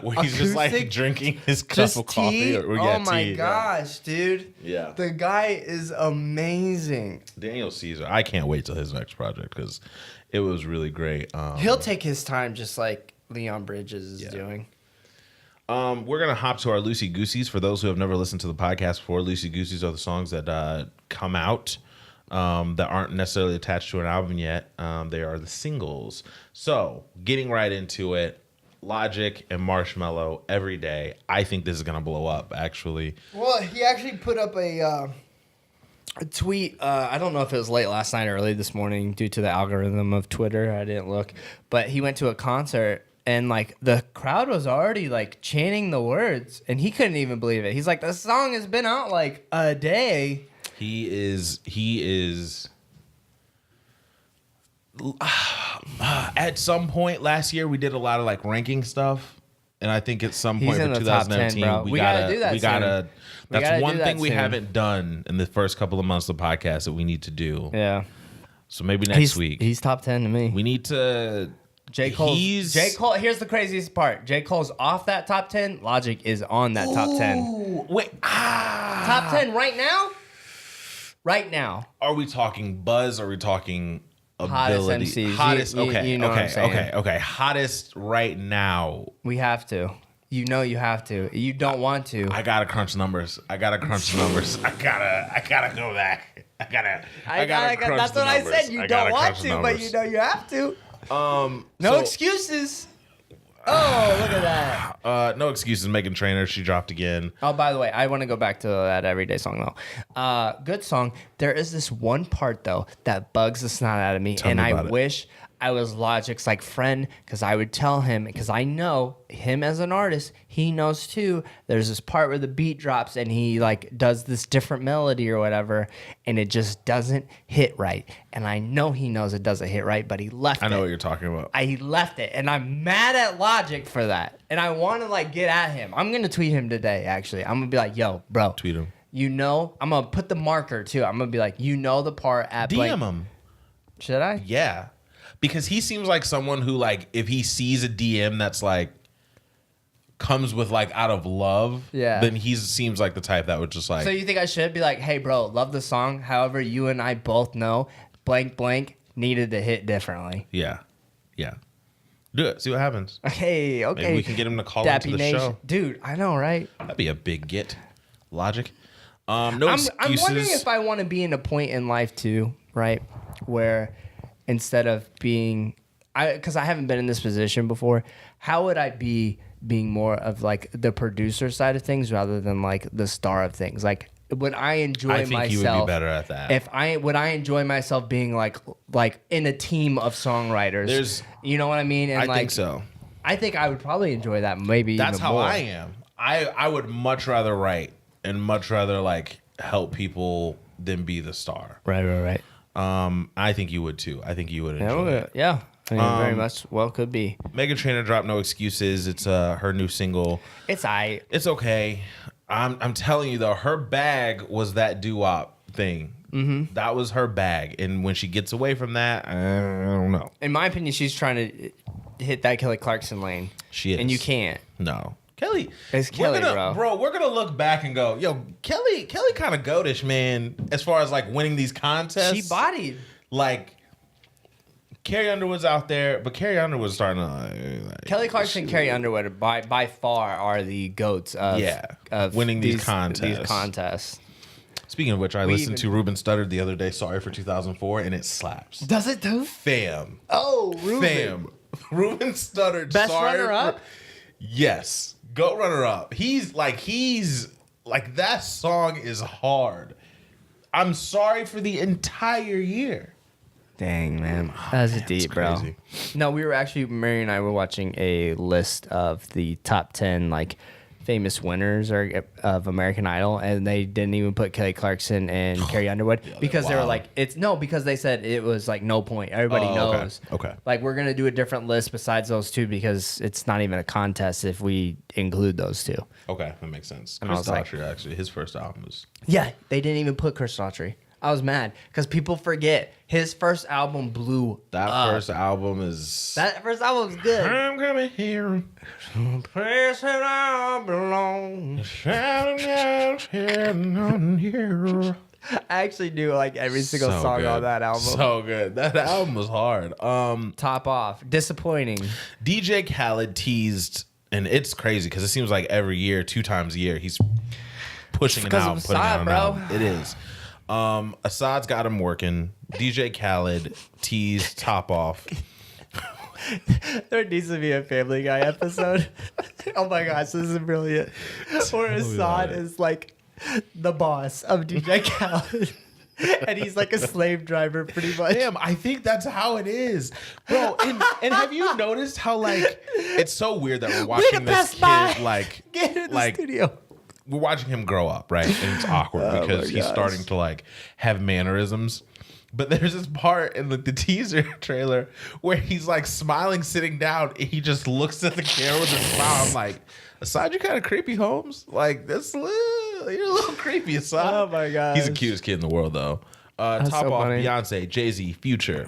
where he's just like drinking his cup of coffee or oh my gosh, dude. Yeah. The guy is amazing. Daniel Caesar. I can't wait till his next project because it was really great. He'll take his time just like Leon Bridges is doing. We're going to hop to our Loosey Gooseys. For those who have never listened to the podcast before, Loosey Gooseys are the songs that come out that aren't necessarily attached to an album yet. They are the singles. So, getting right into it, Logic and Marshmello, Every Day. I think this is going to blow up, actually. Well, he actually put up a tweet. I don't know if it was late last night or early this morning due to the algorithm of Twitter. I didn't look. But he went to a concert. And, like, the crowd was already, like, chanting the words. And he couldn't even believe it. He's like, the song has been out, like, a day. He is at some point last year, we did a lot of, like, ranking stuff. And I think at some point for 2019, 10, we gotta do that. That's one thing we haven't done in the first couple of months of the podcast that we need to do. Yeah. So maybe next week. He's top 10 to me. We need to... J. Cole. Here's the craziest part. J. Cole's off that top 10. Logic is on that top 10. Wait. Top 10 right now? Right now. Are we talking buzz? Or are we talking hottest ability? MCs. Hottest. You know what I'm saying. Okay. Hottest right now. We have to. You know you have to. You don't want to. I gotta crunch numbers. I gotta go back. I gotta crunch that's the what numbers. I said. You don't want to, but you know you have to. No excuses. Oh, look at that. No excuses. Meghan Trainor, she dropped again. Oh, by the way, I want to go back to that Everyday song though. Good song. There is this one part though that bugs the snot out of me, and I wish I was Logic's like friend because I would tell him, because I know him as an artist, he knows too. There's this part where the beat drops and he like does this different melody or whatever, and it just doesn't hit right. And I know he knows it doesn't hit right, but he left it. I know what you're talking about. He left it, and I'm mad at Logic for that. And I want to like get at him. I'm gonna tweet him today. Actually, I'm gonna be like, "Yo, bro, Tweet him. You know, I'm gonna put the marker too. I'm gonna be like, you know, the part at DM him. Should I? Yeah. Because he seems like someone who, like, if he sees a DM that's, like, comes with, like, out of love, then he seems like the type that would just, like... So you think I should be like, hey, bro, love the song. However, you and I both know blank, blank needed to hit differently. Yeah. Yeah. Do it. See what happens. Hey, okay. Maybe we can get him to call Dappy into the Nation. show. Dude, I know, right? That'd be a big get. Logic. No I'm excuses. wondering if I want to be in a point in life, too, right? Where... instead of being, because I haven't been in this position before, how would I be being more of like the producer side of things rather than like the star of things? Like, would I enjoy myself? I think you would be better at that. Would I enjoy myself being like in a team of songwriters? You know what I mean? And I think so. I think I would probably enjoy that. Maybe that's even how more. I am. I would much rather write and much rather like help people than be the star. Right. I think you would too. I think you would enjoy it. Yeah. I mean, very much. Well, could be. Meghan Trainor dropped No Excuses. It's her new single. It's It's okay. I'm telling you though, her bag was that doo-wop thing. Mm-hmm. That was her bag, and when she gets away from that, I don't know. In my opinion, she's trying to hit that Kelly Clarkson lane. She is, and you can't. No. Kelly, it's Kelly, bro. We're gonna look back and go, yo, Kelly kind of goatish, man. As far as like winning these contests, she bodied. Like Carrie Underwood's out there, but Carrie Underwood's starting to like Kelly Clarkson and Carrie Underwood by far are the goats of winning these contests. Speaking of which, I listened to Ruben Studdard the other day. Sorry for 2004, and it slaps. Does it too? Fam. Oh, Ruben. Ruben Studdard. Best runner up. Yes. Go runner up. He's like that song is hard. I'm sorry for the entire year. Dang, man. That's deep, bro. Crazy. No, Mary and I were watching a list of the top 10 like famous winners of American Idol, and they didn't even put Kelly Clarkson and Carrie Underwood because they were like, because they said it was like no point. Everybody knows. Okay. Like, we're going to do a different list besides those two because it's not even a contest if we include those two. Okay, that makes sense. And Chris Daughtry, actually, his first album was... Yeah, they didn't even put Chris Daughtry. I was mad because people forget his first album blew up. First album is... That first album was good. I'm coming here. Place that I belong. Shouting out here. I actually knew like every single song good. on that album. So good. That album was hard. Top off. Disappointing. DJ Khaled teased, and it's crazy because it seems like every year, 2 times a year, he's pushing it out and putting Assad, it out. bro. It is. Assad's got him working. DJ Khaled teased Top Off. There needs to be a Family Guy episode. Oh my gosh, this is brilliant. Where Assad is like the boss of DJ Khaled. And he's like a slave driver pretty much. Damn, I think that's how it is. Bro, and have you noticed how like it's so weird that we're watching this kid get in the studio. We're watching him grow up, right? And it's awkward because he's starting to like have mannerisms. But there's this part in the teaser trailer where he's like smiling, sitting down, and he just looks at the camera with a smile. I'm like, Assad, you kind of creepy, Holmes. Like, you're a little creepy, Assad. Oh my god, he's the cutest kid in the world, though. Top so off, funny. Beyonce, Jay-Z, Future.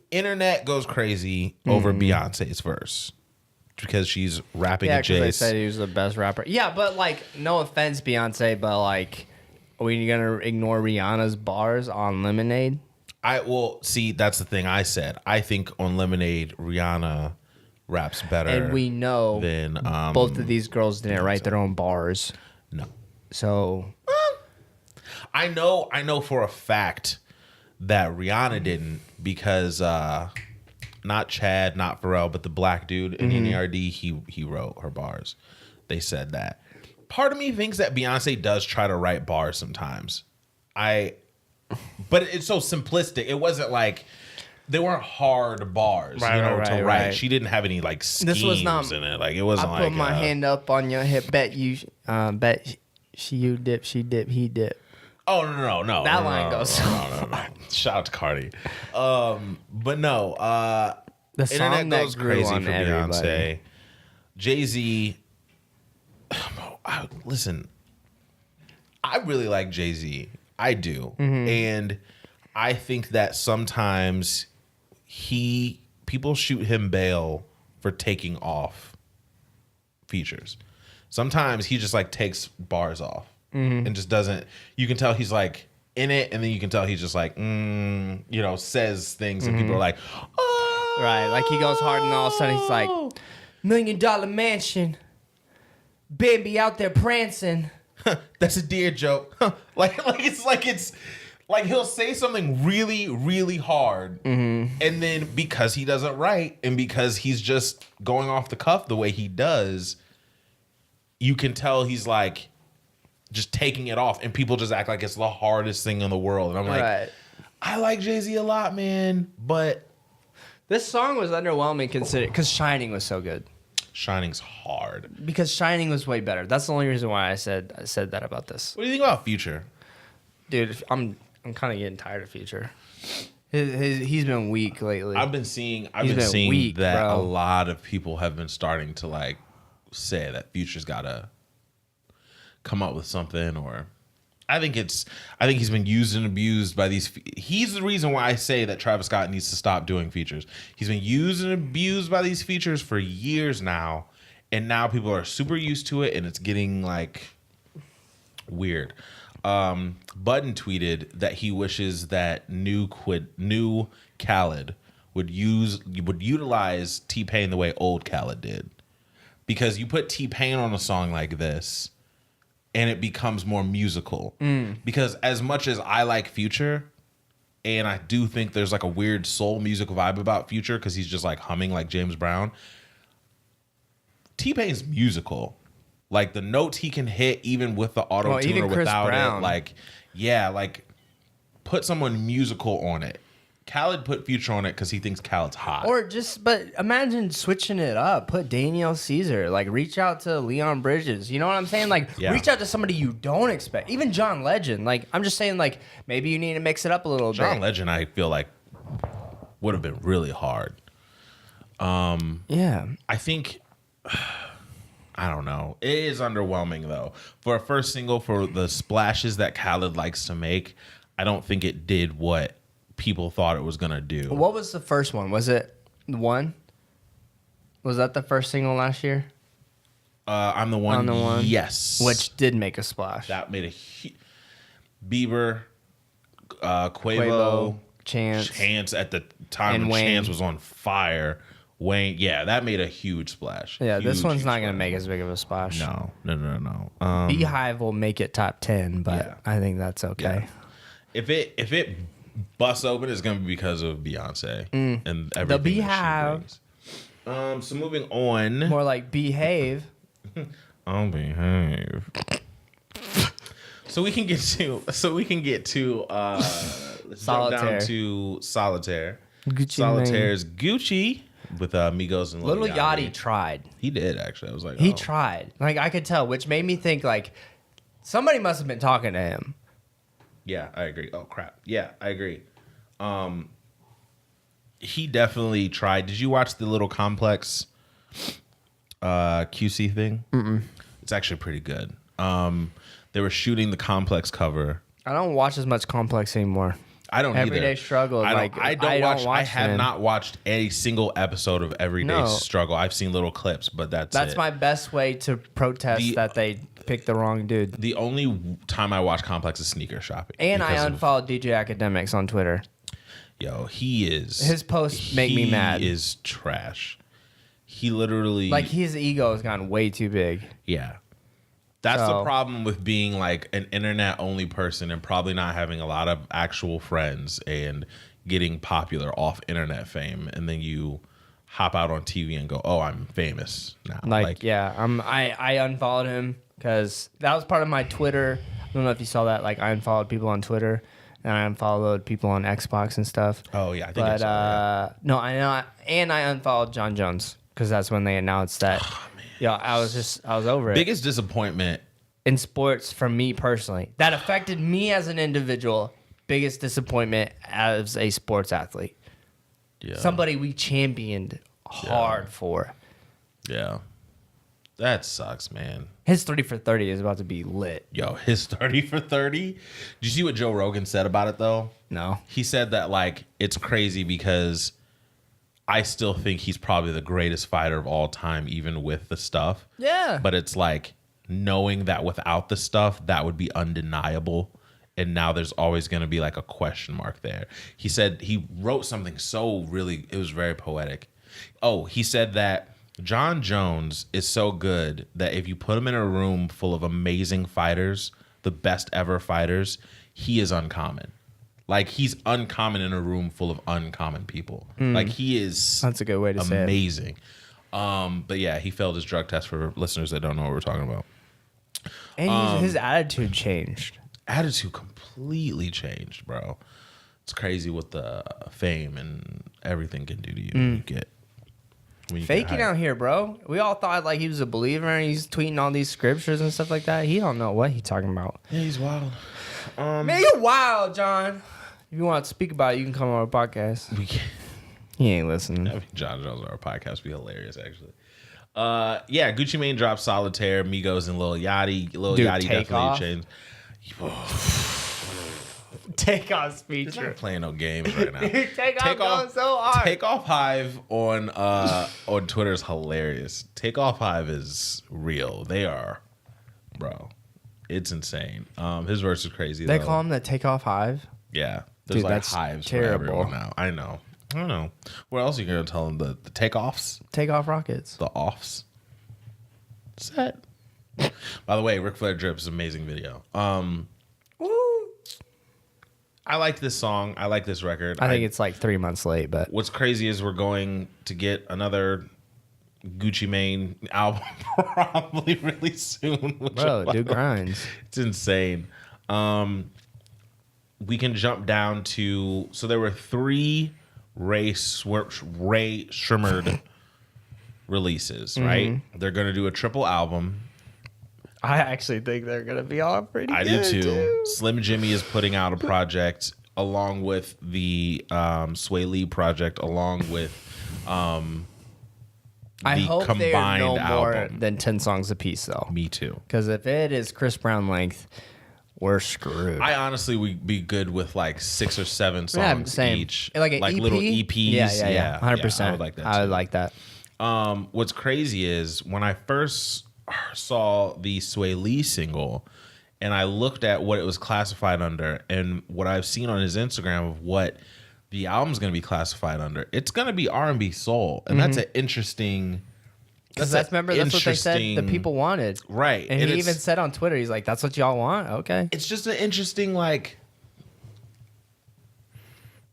Internet goes crazy over Beyonce's verse because she's rapping at Jay. Yeah, because they said he was the best rapper. Yeah, but like, no offense, Beyonce, but like, are we gonna ignore Rihanna's bars on Lemonade? See, that's the thing I said. I think on Lemonade, Rihanna raps better. And we know than both of these girls didn't write their own bars. No. So I know for a fact that Rihanna didn't because not Chad, not Pharrell, but the black dude in NERD, he wrote her bars. They said that. Part of me thinks that Beyonce does try to write bars sometimes. But it's so simplistic. It wasn't like they weren't hard bars, Right, to right, write. right. She didn't have any like schemes This was not in it. Like it wasn't I like put my hand up on your hip. Bet you you dip, she dip, he dip. Oh no. That line goes. No. Shout out to Cardi. But no. The song Internet that goes grew crazy on for everybody. Beyonce. Jay-Z. Listen, I really like Jay-Z. I do. Mm-hmm. And I think that sometimes people shoot him bail for taking off features. Sometimes he just like takes bars off and just doesn't. You can tell he's like in it, and then you can tell he's just like, says things, and people are like, oh, Right, like he goes hard, and all of a sudden he's like, $1 million mansion, baby out there prancing. that's a deer joke. it's like he'll say something really, really hard, and then because he doesn't write, and because he's just going off the cuff the way he does, you can tell he's like just taking it off, and people just act like it's the hardest thing in the world. And I'm like, Right. I like Jay-Z a lot, man, but This song was underwhelming considered because Shining was so good. Shining's hard. Because Shining was way better. That's the only reason why I said that about this. What do you think about Future? Dude, I'm kind of getting tired of Future. He's been weak lately. I've been seeing weak, that bro. a lot of people have been starting to like say that Future's gotta come up with something, or I think he's been used and abused by these. He's the reason why I say that Travis Scott needs to stop doing features. He's been used and abused by these features for years now, and now people are super used to it, and it's getting like weird. Budden tweeted that he wishes that new Khaled would utilize T-Pain the way old Khaled did, because you put T-Pain on a song like this and it becomes more musical. Because as much as I like Future, and I do think there's like a weird soul music vibe about Future because he's just like humming like James Brown, T-Pain's musical. Like the notes he can hit even with the auto tune even or Chris without Brown. it. Like, yeah, like put someone musical on it. Khaled put Future on it because he thinks Khaled's hot. But imagine switching it up. Put Daniel Caesar. Like, reach out to Leon Bridges. You know what I'm saying? Like, Yeah. reach out to somebody you don't expect. Even John Legend. Like, I'm just saying, like, maybe you need to mix it up a little John bit. Legend, I feel like, would have been really hard. Yeah. I think, I don't know. It is underwhelming, though. For a first single, for the splashes that Khaled likes to make, I don't think it did what people thought it was going to do. What was the first one? Was it the one? Was that the first single last year? I'm the one. I'm the One? Yes. Which did make a splash. That made a Bieber, Quavo, Quavo, Chance. at the time And when Wayne. Chance was on fire. Wayne, yeah, that made a huge splash. Yeah, this Huge, one's huge not going to splash. make as big of a splash. No. Beehive will make it top 10, but Yeah. I think that's okay. If it busts open, it's gonna be because of Beyonce and everything. that she Beehive. brings. So moving on. More like Behave. I'll behave. So we can get to let's jump down Solitaire. to Solitaire. Gucci Solitaire's Gucci with Migos and Little Yachty tried. He did actually. I was like, He oh. tried. Like, I could tell, which made me think, like, somebody must have been talking to him. Yeah, I agree. Oh crap. Yeah, I agree. He definitely tried. Did you watch the Little Complex QC thing? It's actually pretty good. They were shooting the Complex cover. I don't watch as much Complex anymore. I don't Everyday either. Struggle, I like, don't, I don't I don't watch. I watch have them. not watched a single episode of Everyday No. Struggle. I've seen little clips, but that's That's it. my best way to protest that they picked the wrong dude. The only time I watch Complex is sneaker shopping. And I because of- unfollowed DJ Academics on Twitter. Yo, he is. His posts make me mad. He is trash. He literally Like, his ego has gotten way too big. Yeah. That's the So- problem with being like an internet only person and probably not having a lot of actual friends and getting popular off internet fame, and then you hop out on TV and go, "Oh, I'm famous now." Yeah, I unfollowed him because that was part of my Twitter. I don't know if you saw that. Like, I unfollowed people on Twitter, and I unfollowed people on Xbox and stuff. Oh yeah, I think. But I saw that. no, I know, and I unfollowed John Jones because that's when they announced that. I was over it. Biggest disappointment In sports, for me personally, that affected me as an individual. Biggest disappointment as a sports athlete. Yeah. Somebody we championed hard for. Yeah. That sucks, man. His 30 for 30 is about to be lit. Yo, his 30 for 30. Did you see what Joe Rogan said about it, though? No. He said that, like, it's crazy because I still think he's probably the greatest fighter of all time, even with the stuff. Yeah. But it's like knowing that without the stuff, that would be undeniable. And now there's always going to be like a question mark there. He said he wrote something it was very poetic. Oh, he said that John Jones is so good that if you put him in a room full of amazing fighters, the best ever fighters, he is uncommon. Like, he's uncommon in a room full of uncommon people. Like, he is That's a good way to say it. amazing. But yeah, he failed his drug test for listeners that don't know what we're talking about. And his attitude changed. Attitude completely changed, bro. It's crazy what the fame and everything can do to you when you get Faking hyped. out here, bro. We all thought like he was a believer and he's tweeting all these scriptures and stuff like that. He don't know what he's talking about. Yeah, he's wild. Man, you're wild, John. If you want to speak about it, you can come on our podcast. We can't. He ain't listening. I mean, John Jones on our podcast would be hilarious, actually. Yeah, Gucci Mane dropped Solitaire, Migos, and Lil Yachty. Lil Dude, Yachty Take Off. definitely changed. Take off He's not feature. playing no games right now. Take off going so hard. Take Off Hive on Twitter is hilarious. Take Off Hive is real. They are, bro. It's insane. His verse is crazy. They though. call him the Take Off Hive. Yeah, there's Dude, like that's hives terrible. for everyone now. I know. I don't know. What else are you gonna tell them? The takeoffs, Take off rockets. the offs. Set. By the way, Ric Flair Drip is an amazing video. Woo. I like this song. I like this record. I think it's like 3 months late, but What's crazy is we're going to get another Gucci Mane album probably really soon. bro, dude grinds. It's insane. We can jump down to, so there were 3 Rae Sremmurd releases, right? They're going to do a triple album. I actually think they're gonna be all pretty I good do too. too. Slim Jimmy is putting out a project along with the Sway Lee project, along with I the hope they're combined no more album. than 10 songs apiece, though. Me too. Because if it is Chris Brown length, we're screwed. I honestly would be good with like 6 or 7 songs same. each, Like an EP? little EPs. Yeah, 100%. I would like that. I would too. like that. What's crazy is when I first saw the Sway Lee single, and I looked at what it was classified under, and what I've seen on his Instagram of what the album's going to be classified under, it's going to be R&B soul, and that's an interesting. Because remember, that's what they said the people wanted. Right. And he it's- even said on Twitter, he's like, that's what y'all want? Okay. It's just an interesting, like,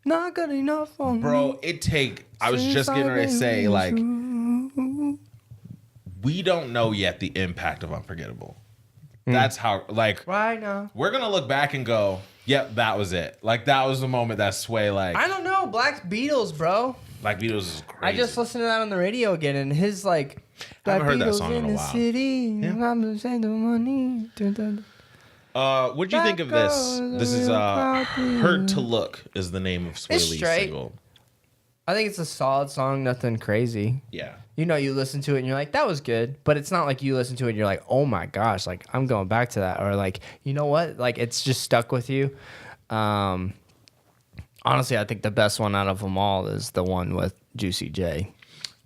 Not good enough for me. bro, I was just getting ready to say, like, we don't know yet the impact of Unforgettable. That's how, like, Right now. we're going to look back and go, yep, that was it. Like, that was the moment that Sway, like, I don't know. Black Beatles, bro. Black Beatles is crazy. I just listened to that on the radio again, and his, like, I haven't Black heard that Beatles song in a the while. city. Yeah. I'm gonna send the money. Dun, dun. What'd you think of this? This is Hurt to Look is the name of Sway It's Lee's straight. single. I think it's a solid song, nothing crazy. Yeah. You know, you listen to it and you're like, that was good. But it's not like you listen to it and you're like, oh my gosh, like I'm going back to that. Or like, you know what? Like it's just stuck with you. Honestly, I think the best one out of them all is the one with Juicy J.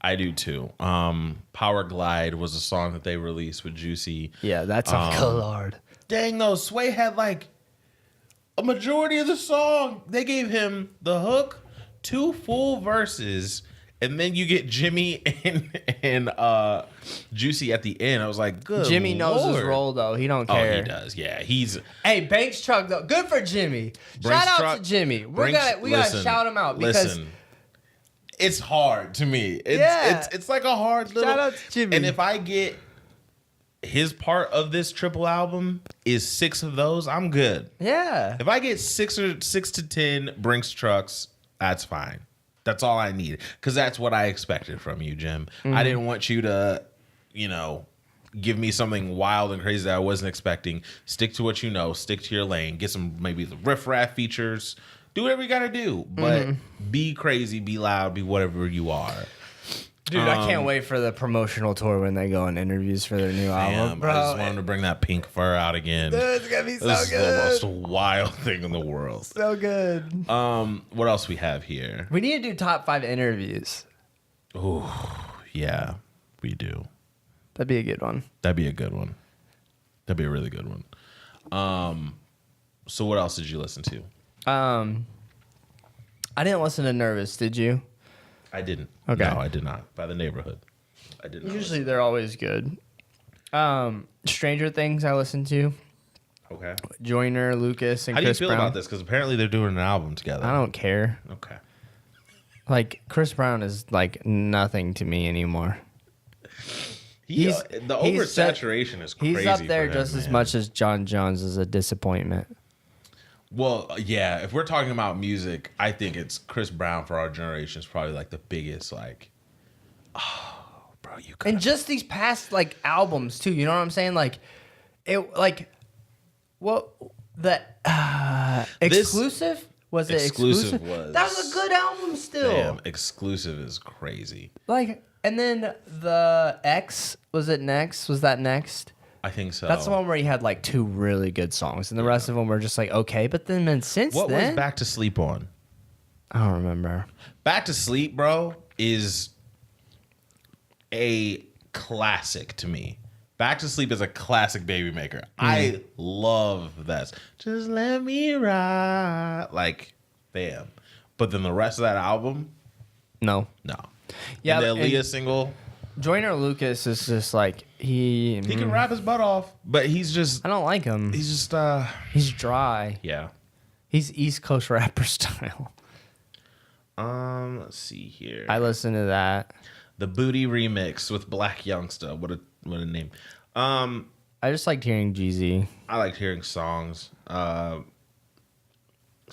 I do too. Power Glide was a song that they released with Juicy. Yeah, that song hard. Dang, though, Sway had like a majority of the song. They gave him the hook, 2 full verses, and then you get Jimmy and Juicy at the end. I was like, good Jimmy knows his Lord. role though. He don't Oh, care. he does. Yeah, he's Hey, Banks Truck though. Good for Jimmy. Brinks Shout out Truck- to Jimmy. We Brinks- gotta listen, shout him out because listen, it's hard to me. It's Yeah. it's like a hard little. Shout out to Jimmy. And if his part of this triple album is 6 of those, I'm good. Yeah. If I get 6 to 10 Brinks trucks, that's fine. That's all I need, because that's what I expected from you, Jim. I didn't want you to, give me something wild and crazy that I wasn't expecting. Stick to what you know. Stick to your lane. Get some maybe the riff-raff features. Do whatever you got to do, but be crazy, be loud, be whatever you are. Dude, I can't wait for the promotional tour when they go on interviews for their new album, bro. I just wanted to bring that pink fur out again. Dude, it's gonna be so This good. is the most wild thing in the world. So good. What else we have here? We need to do top 5 interviews. Oh, yeah, we do. That'd be a good one. That'd be a good one. That'd be a really good one. So what else did you listen to? I didn't listen to Nervous, did you? I didn't. Okay. No, I did not. By the Neighborhood. I did not. Usually they're always good. Stranger Things I listened to. Okay. Joyner, Lucas, and How do you Chris feel Brown. about this? Because apparently they're doing an album together. I don't care. Okay. Like, Chris Brown is like nothing to me anymore. The He's oversaturation is crazy. He's up there for him, just as man. much as John Jones is a disappointment. Well, yeah. If we're talking about music, I think it's Chris Brown for our generation is probably like the biggest. Like, oh, bro, you. And just these past like albums too. You know what I'm saying? Like, it like what the exclusive was it? Exclusive Exclusive was- that was a good album still. Damn, Exclusive is crazy. Like, and then the X was it next? Was that next? I think so. That's the one where he had like 2 really good songs, and the rest of them were just like okay. But then since What then, was Back to Sleep on? I don't remember. Back to Sleep, bro, is a classic to me. Back to Sleep is a classic baby maker. I love that. Just let me ride. Like, bam. But then the rest of that album, No, no. Yeah, And the and- Aaliyah single, Joyner Lucas is just like he he can rap his butt off, but he's just, I don't like him. he's He's dry. yeah. He's East Coast rapper style. Let's see here. I listen to that. The Booty remix with Black Youngsta. What a name. I just liked hearing Jeezy. I liked hearing songs.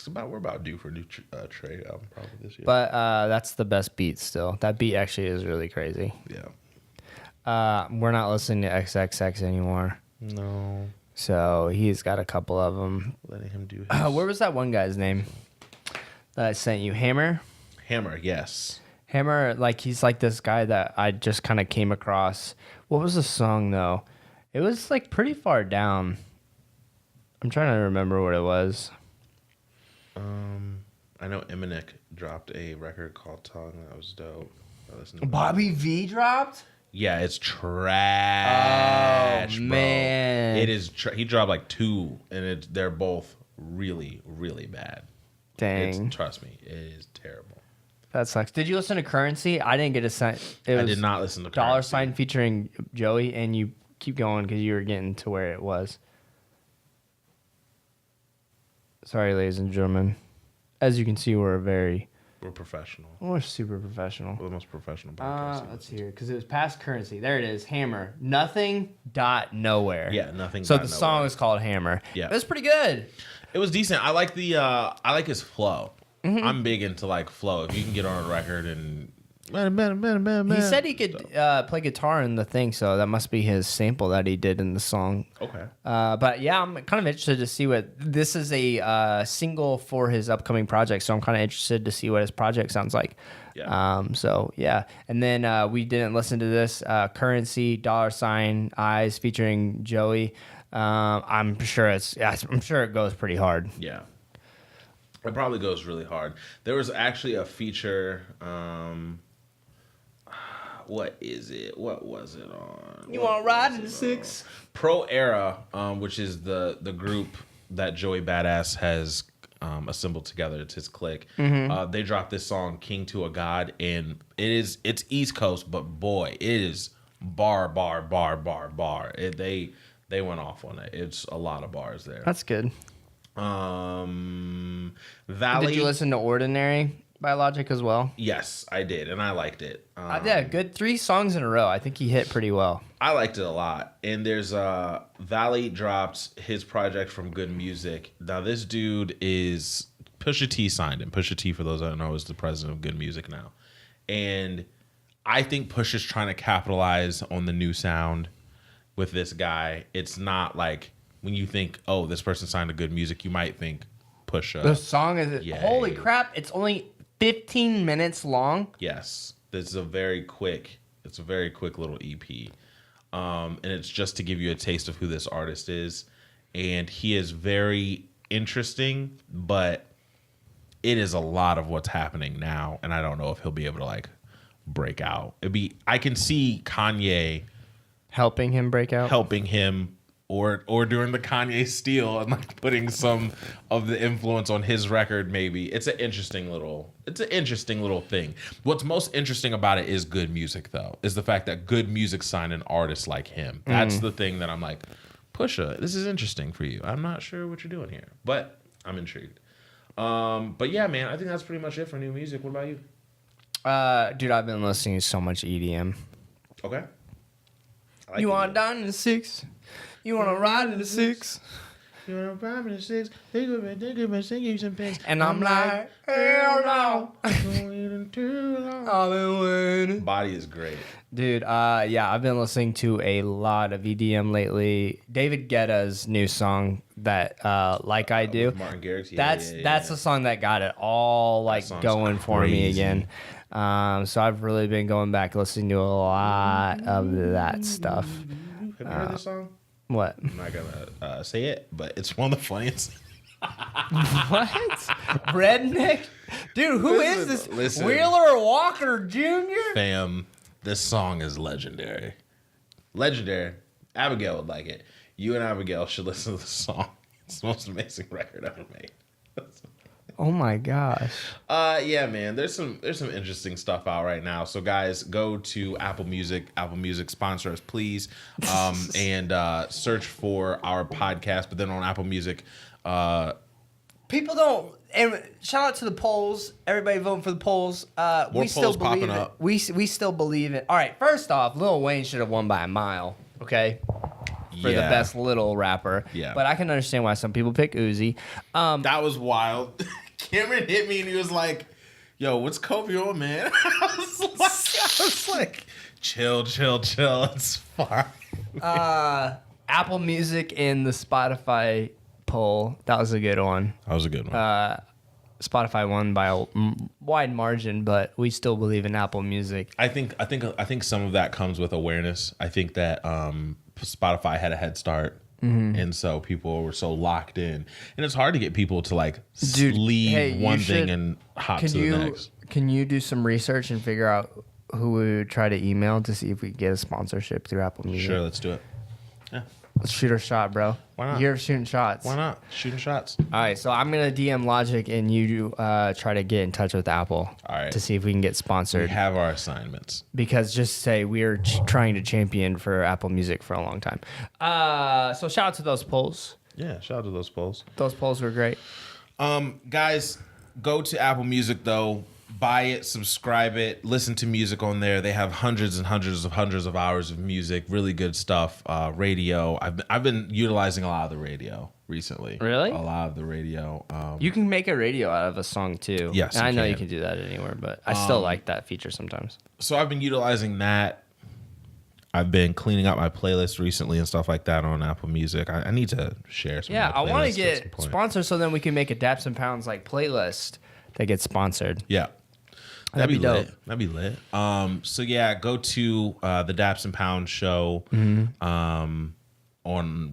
We're about due for a new Trey album probably this year. But that's the best beat still. That beat actually is really crazy. Yeah. We're not listening to XXX anymore. No. So he's got a couple of them. Letting him do his. Where was that one guy's name that I sent you? Hammer? Hammer, yes. Hammer, like he's like this guy that I just kind of came across. What was the song though? It was like pretty far down. I'm trying to remember what it was. I know Eminem dropped a record called Tongue that was dope. I listened to that. Bobby V dropped? Yeah, it's trash, Oh, bro. man. It is. He dropped like 2, and they're both really, really bad. Dang. Trust me, it is terrible. That sucks. Did you listen to Currency? I didn't get a sign. I did not listen to Dollar Currency. Sign featuring Joey, and you keep going because you were getting to where it was. Sorry, ladies and gentlemen. As you can see, We're professional. we're super professional. We're the most professional podcast. Let's see here, because it was past Currency. There it is, Hammer. Nothing dot nowhere. Yeah, Nothing So dot the song nowhere. is called Hammer. Yeah. It was pretty good. It was decent. I like I like his flow. Mm-hmm. I'm big into like flow. If you can get on a record and He said he could play guitar in the thing, so that must be his sample that he did in the song. Okay. But yeah, I'm kind of interested to see what this is a single for his upcoming project. So I'm kind of interested to see what his project sounds like. Yeah. So yeah, and then we didn't listen to this Currency Dollar Sign Eyes featuring Joey. I'm sure it goes pretty hard. Yeah. It probably goes really hard. There was actually a feature. What is it? What was it on? You want to ride in the 6? Pro Era, which is the group that Joey Badass has assembled together. It's his clique. They dropped this song "King to a God," and it's East Coast, but boy, it is bar. They went off on it. It's a lot of bars there. That's good. Valley. Did you listen to Ordinary? by Logic as well? Yes, I did, and I liked it. Yeah, good 3 songs in a row. I think he hit pretty well. I liked it a lot. And there's Valley dropped his project from Good Music. Now this dude is Pusha T signed him. Pusha T, for those that don't know, is the president of Good Music now. And I think Pusha's trying to capitalize on the new sound with this guy. It's not like when you think, oh, this person signed to Good Music, you might think Pusha. The song is holy crap! It's only 15 minutes long. Yes, this is a very quick. It's a very quick little EP, and it's just to give you a taste of who this artist is. And he is very interesting, but it is a lot of what's happening now, and I don't know if he'll be able to like break out. I can see Kanye helping him break out, helping him. Or during the Kanye steal and like putting some of the influence on his record, maybe. It's an interesting little thing. What's most interesting about it is Good Music, though, is the fact that Good Music signed an artist like him. That's the thing that I'm like, Pusha, this is interesting for you. I'm not sure what you're doing here, but I'm intrigued. But yeah, man, I think that's pretty much it for new music. What about you? Dude, I've been listening to so much EDM. Okay. You want to dine in the 6? You want to ride in the 6? You want to ride in the 6? They could be singing some things. And I'm like, hell no. I've been waiting. Body is great. Dude, yeah, I've been listening to a lot of EDM lately. David Guetta's new song that Like I Do. With Martin Garrix. That's the song that got it all like going for me again. So I've really been going back listening to a lot of that stuff. Have you heard this song? What? I'm not gonna say it, but it's one of the funniest. What? Redneck? Dude, who is this? Listen. Wheeler Walker Jr.? Fam, this song is legendary. Legendary. Abigail would like it. You and Abigail should listen to the song. It's the most amazing record ever made. Oh my gosh. Yeah, man. There's some interesting stuff out right now. So guys, go to Apple Music. Apple Music, sponsor us, please. And search for our podcast. But then on Apple Music, people don't. And shout out to the polls. Everybody voting for the polls. More we still polls believe popping it. up. We still believe it. All right. First off, Lil Wayne should have won by a mile. Okay. For the best little rapper. Yeah. But I can understand why some people pick Uzi. That was wild. Cameron hit me and he was like, yo, what's Kobe on, man? I was like, chill. It's fine. Apple Music in the Spotify poll. That was a good one. That was a good one. Spotify won by a wide margin, but we still believe in Apple Music. I think some of that comes with awareness. I think that Spotify had a head start. And so people were so locked in, and it's hard to get people to like leave one thing and hop to the next. Can you do some research and figure out who we would try to email to see if we get a sponsorship through Apple Music? Sure, let's do it. Yeah, let's shoot our shot, bro. Why not? You're shooting shots. Why not? Shooting shots. All right, so I'm gonna DM Logic, and you try to get in touch with Apple. All right. To see if we can get sponsored. We have our assignments. Because just say we are trying to champion for Apple Music for a long time. So shout out to those polls. Yeah, shout out to those polls. Those polls were great. Guys, go to Apple Music though. Buy it, subscribe it, listen to music on there. They have hundreds and hundreds of hours of music, really good stuff. Radio. I've been utilizing a lot of the radio recently. Really? A lot of the radio. You can make a radio out of a song too. Yes, and I know can. you can do that anywhere, but I still like that feature sometimes. So I've been utilizing that. I've been cleaning up my playlist recently and stuff like that on Apple Music. I need to share some. Yeah, of my I want to playlists at get some point. sponsored so then we can make a Daps and Pounds like playlist that gets sponsored. Yeah. That'd be dope. Lit. That'd be lit. So yeah, go to the Daps and Pound show on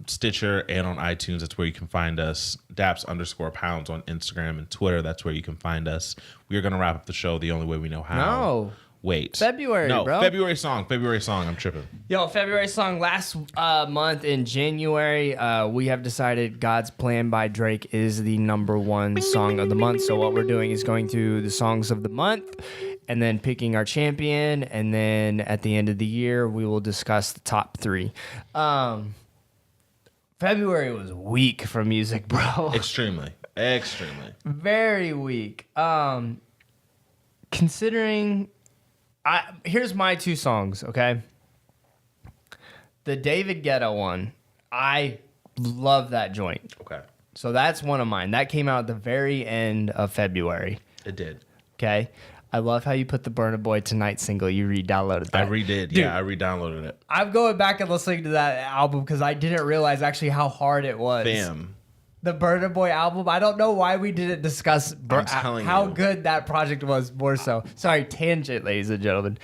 Stitcher and on iTunes. That's where you can find us. Daps_Pounds on Instagram and Twitter. That's where you can find us. We are gonna wrap up the show the only way we know how. No. Wait. February, no, bro. February song. I'm tripping. Yo, February song. Last month in January, we have decided God's Plan by Drake is the #1 song of the month. So what we're doing is going through the songs of the month and then picking our champion. And then at the end of the year, we will discuss the top 3. February was weak for music, bro. Extremely. Very weak. considering, here's my 2 songs, okay? The David Guetta one, I love that joint. Okay. So that's one of mine. That came out at the very end of February. It did. Okay. I love how you put the Burna Boy Tonight single. You re-downloaded that. I redid. Dude, yeah, I re-downloaded it. I'm going back and listening to that album because I didn't realize actually how hard it was. Bam. The Burna Boy album. I don't know why we didn't discuss how good that project was more so. Sorry, tangent, ladies and gentlemen.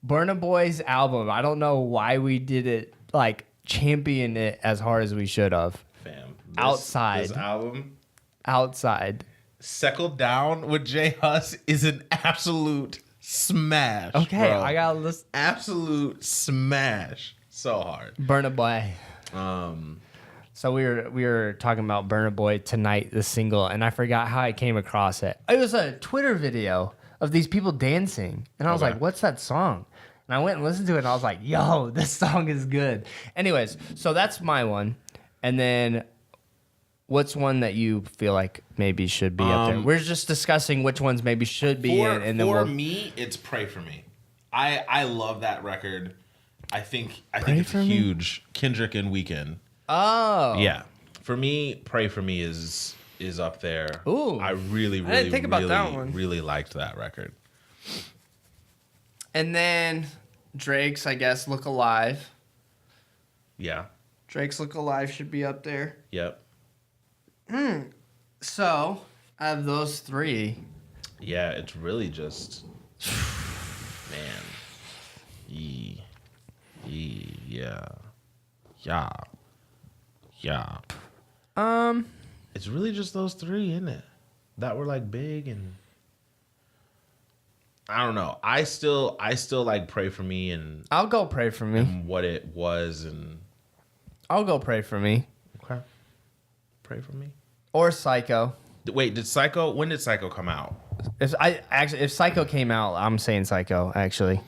Burna Boy's album. I don't know why we didn't like champion it as hard as we should have. Fam. Outside. This album. Outside. Settle Down with J Hus is an absolute smash. Okay, bro. I gotta listen. Absolute smash. So hard. Burna Boy. So we were talking about Burna Boy Tonight, the single, and I forgot how I came across it. It was a Twitter video of these people dancing, and I was like, "What's that song?" And I went and listened to it, and I was like, "Yo, this song is good." Anyways, so that's my one, and then. What's one that you feel like maybe should be up there? We're just discussing which ones maybe should be in. And then for me, it's Pray For Me. I love that record. I think it's huge. Kendrick and Weeknd. Oh. Yeah. For me, Pray For Me is up there. Ooh. I really, I didn't think about that one. really liked that record. And then Drake's, I guess, Look Alive. Yeah. Drake's Look Alive should be up there. Yep. So, out of those 3, Yeah, it's really just, man. Yeah. It's really just those 3, isn't it? That were like big and I don't know. I still like Pray For Me and I'll go Pray For Me. what it was and I'll go Pray For Me. okay. Pray For Me. Or Psycho. Wait, when did Psycho come out? If Psycho came out, I'm saying Psycho, actually.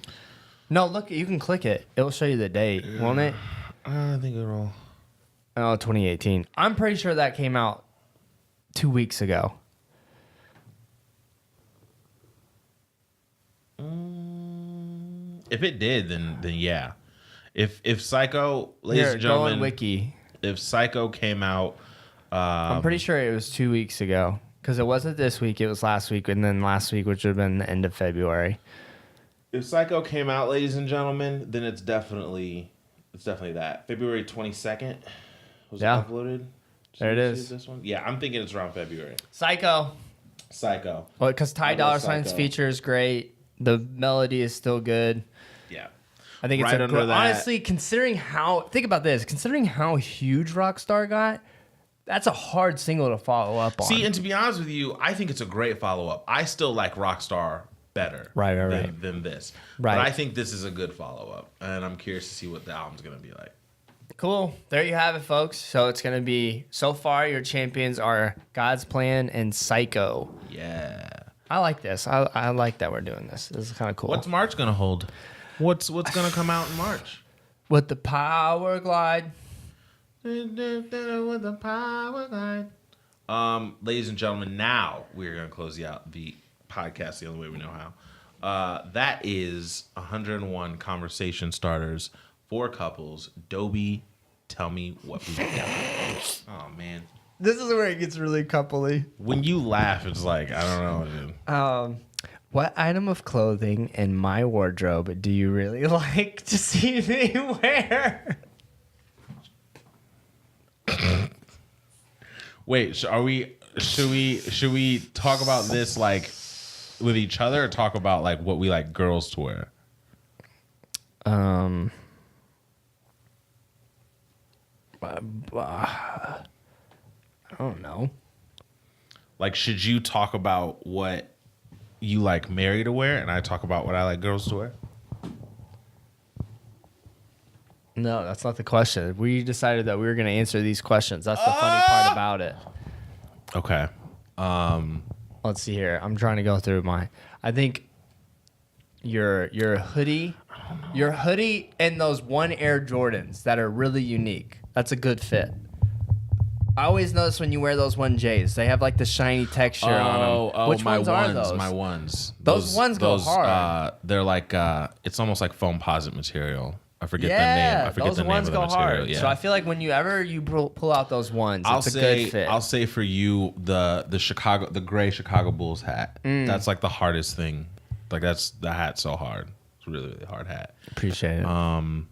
No, look, you can click it. It'll show you the date, won't it? I think it'll. Oh, 2018. I'm pretty sure that came out 2 weeks ago. If it did, then yeah. If Psycho, ladies and Go on gentlemen, Wiki. if Psycho came out, I'm pretty sure it was 2 weeks ago. Because it wasn't this week, it was last week, and then last week, which would have been the end of February. if Psycho came out, ladies and gentlemen, then it's definitely that. February 22nd was uploaded. There it is. This one? Yeah, I'm thinking it's around February. Psycho. Psycho. Well, because Ty Dolla $ign's feature is great. The melody is still good. Yeah. I think it's Right under that. honestly, considering how huge Rockstar got, that's a hard single to follow up on. See, and to be honest with you, I think it's a great follow-up. I still like Rockstar better than this. Right. But I think this is a good follow-up, and I'm curious to see what the album's going to be like. Cool. There you have it, folks. So it's going to be, so far, your champions are God's Plan and Psycho. Yeah. I like this. I like that we're doing this. This is kind of cool. What's March going to hold? What's going to come out in March? With the Power Glide. With the power glide. Ladies and gentlemen, now we're going to close the podcast the only way we know how. That is 101 conversation starters for couples. Doby, tell me what we got. Oh, man. This is where it gets really coupley. When you laugh, it's like, I don't know, dude. What item of clothing in my wardrobe do you really like to see me wear? Wait, should we talk about this like with each other, or talk about like what we like girls to wear? I don't know. Like, should you talk about what you like Mary to wear, and I talk about what I like girls to wear? No, that's not the question. We decided that we were going to answer these questions. That's the funny part about it. Okay. Let's see here. I'm trying to go through I think your hoodie and those One Air Jordans that are really unique. That's a good fit. I always notice when you wear those 1Js, they have like the shiny texture on them. Oh, Which my ones are those? My ones. Those ones go hard. They're like it's almost like foam posit material. I forget the name. I forget the name of the material. Hard. Yeah. So I feel like when you pull out those ones, it's a good fit. I'll say for you the gray Chicago Bulls hat. That's like the hardest thing. Like that's the hat's so hard. It's a really, really hard hat. Appreciate it.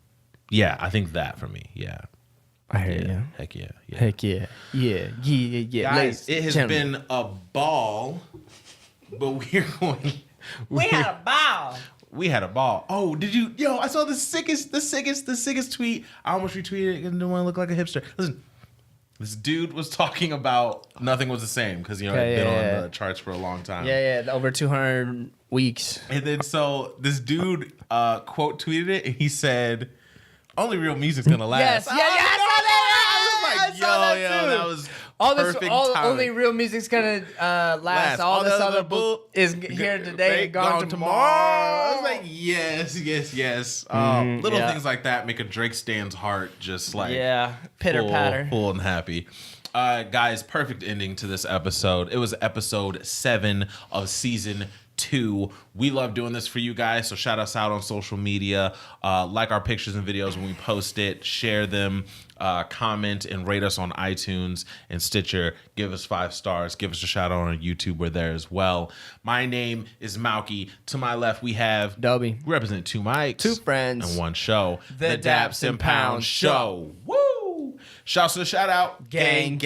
Yeah, I think that for me. Yeah. I hear you. Heck yeah. Heck yeah. Yeah. Guys, it has been a ball, but we're going. We had a ball. We had a ball. Oh, did you? Yo, I saw the sickest tweet. I almost retweeted it and didn't want to look like a hipster. Listen, this dude was talking about nothing was the same because it'd been on the charts for a long time. Yeah, over 200 weeks. And then so this dude quote tweeted it and he said, "Only real music's gonna last." Yes, I saw that. That was perfect timing. Only real music's gonna last. All this other bull is here today and gone tomorrow. I was like, yes. Little things like that make a Drake stand's heart just like pitter patter, full and happy. Guys, perfect ending to this episode. It was episode 7 of season 2. We love doing this for you guys, so shout us out on social media. Like our pictures and videos when we post it. Share them. Comment and rate us on iTunes and Stitcher. Give us 5 stars. Give us a shout out on YouTube. We're there as well. My name is Malky. To my left, we have Doby. We represent 2 mics, 2 friends, and 1 show. The Daps and Pounds Show. Woo! Shouts to the shout out. Gang.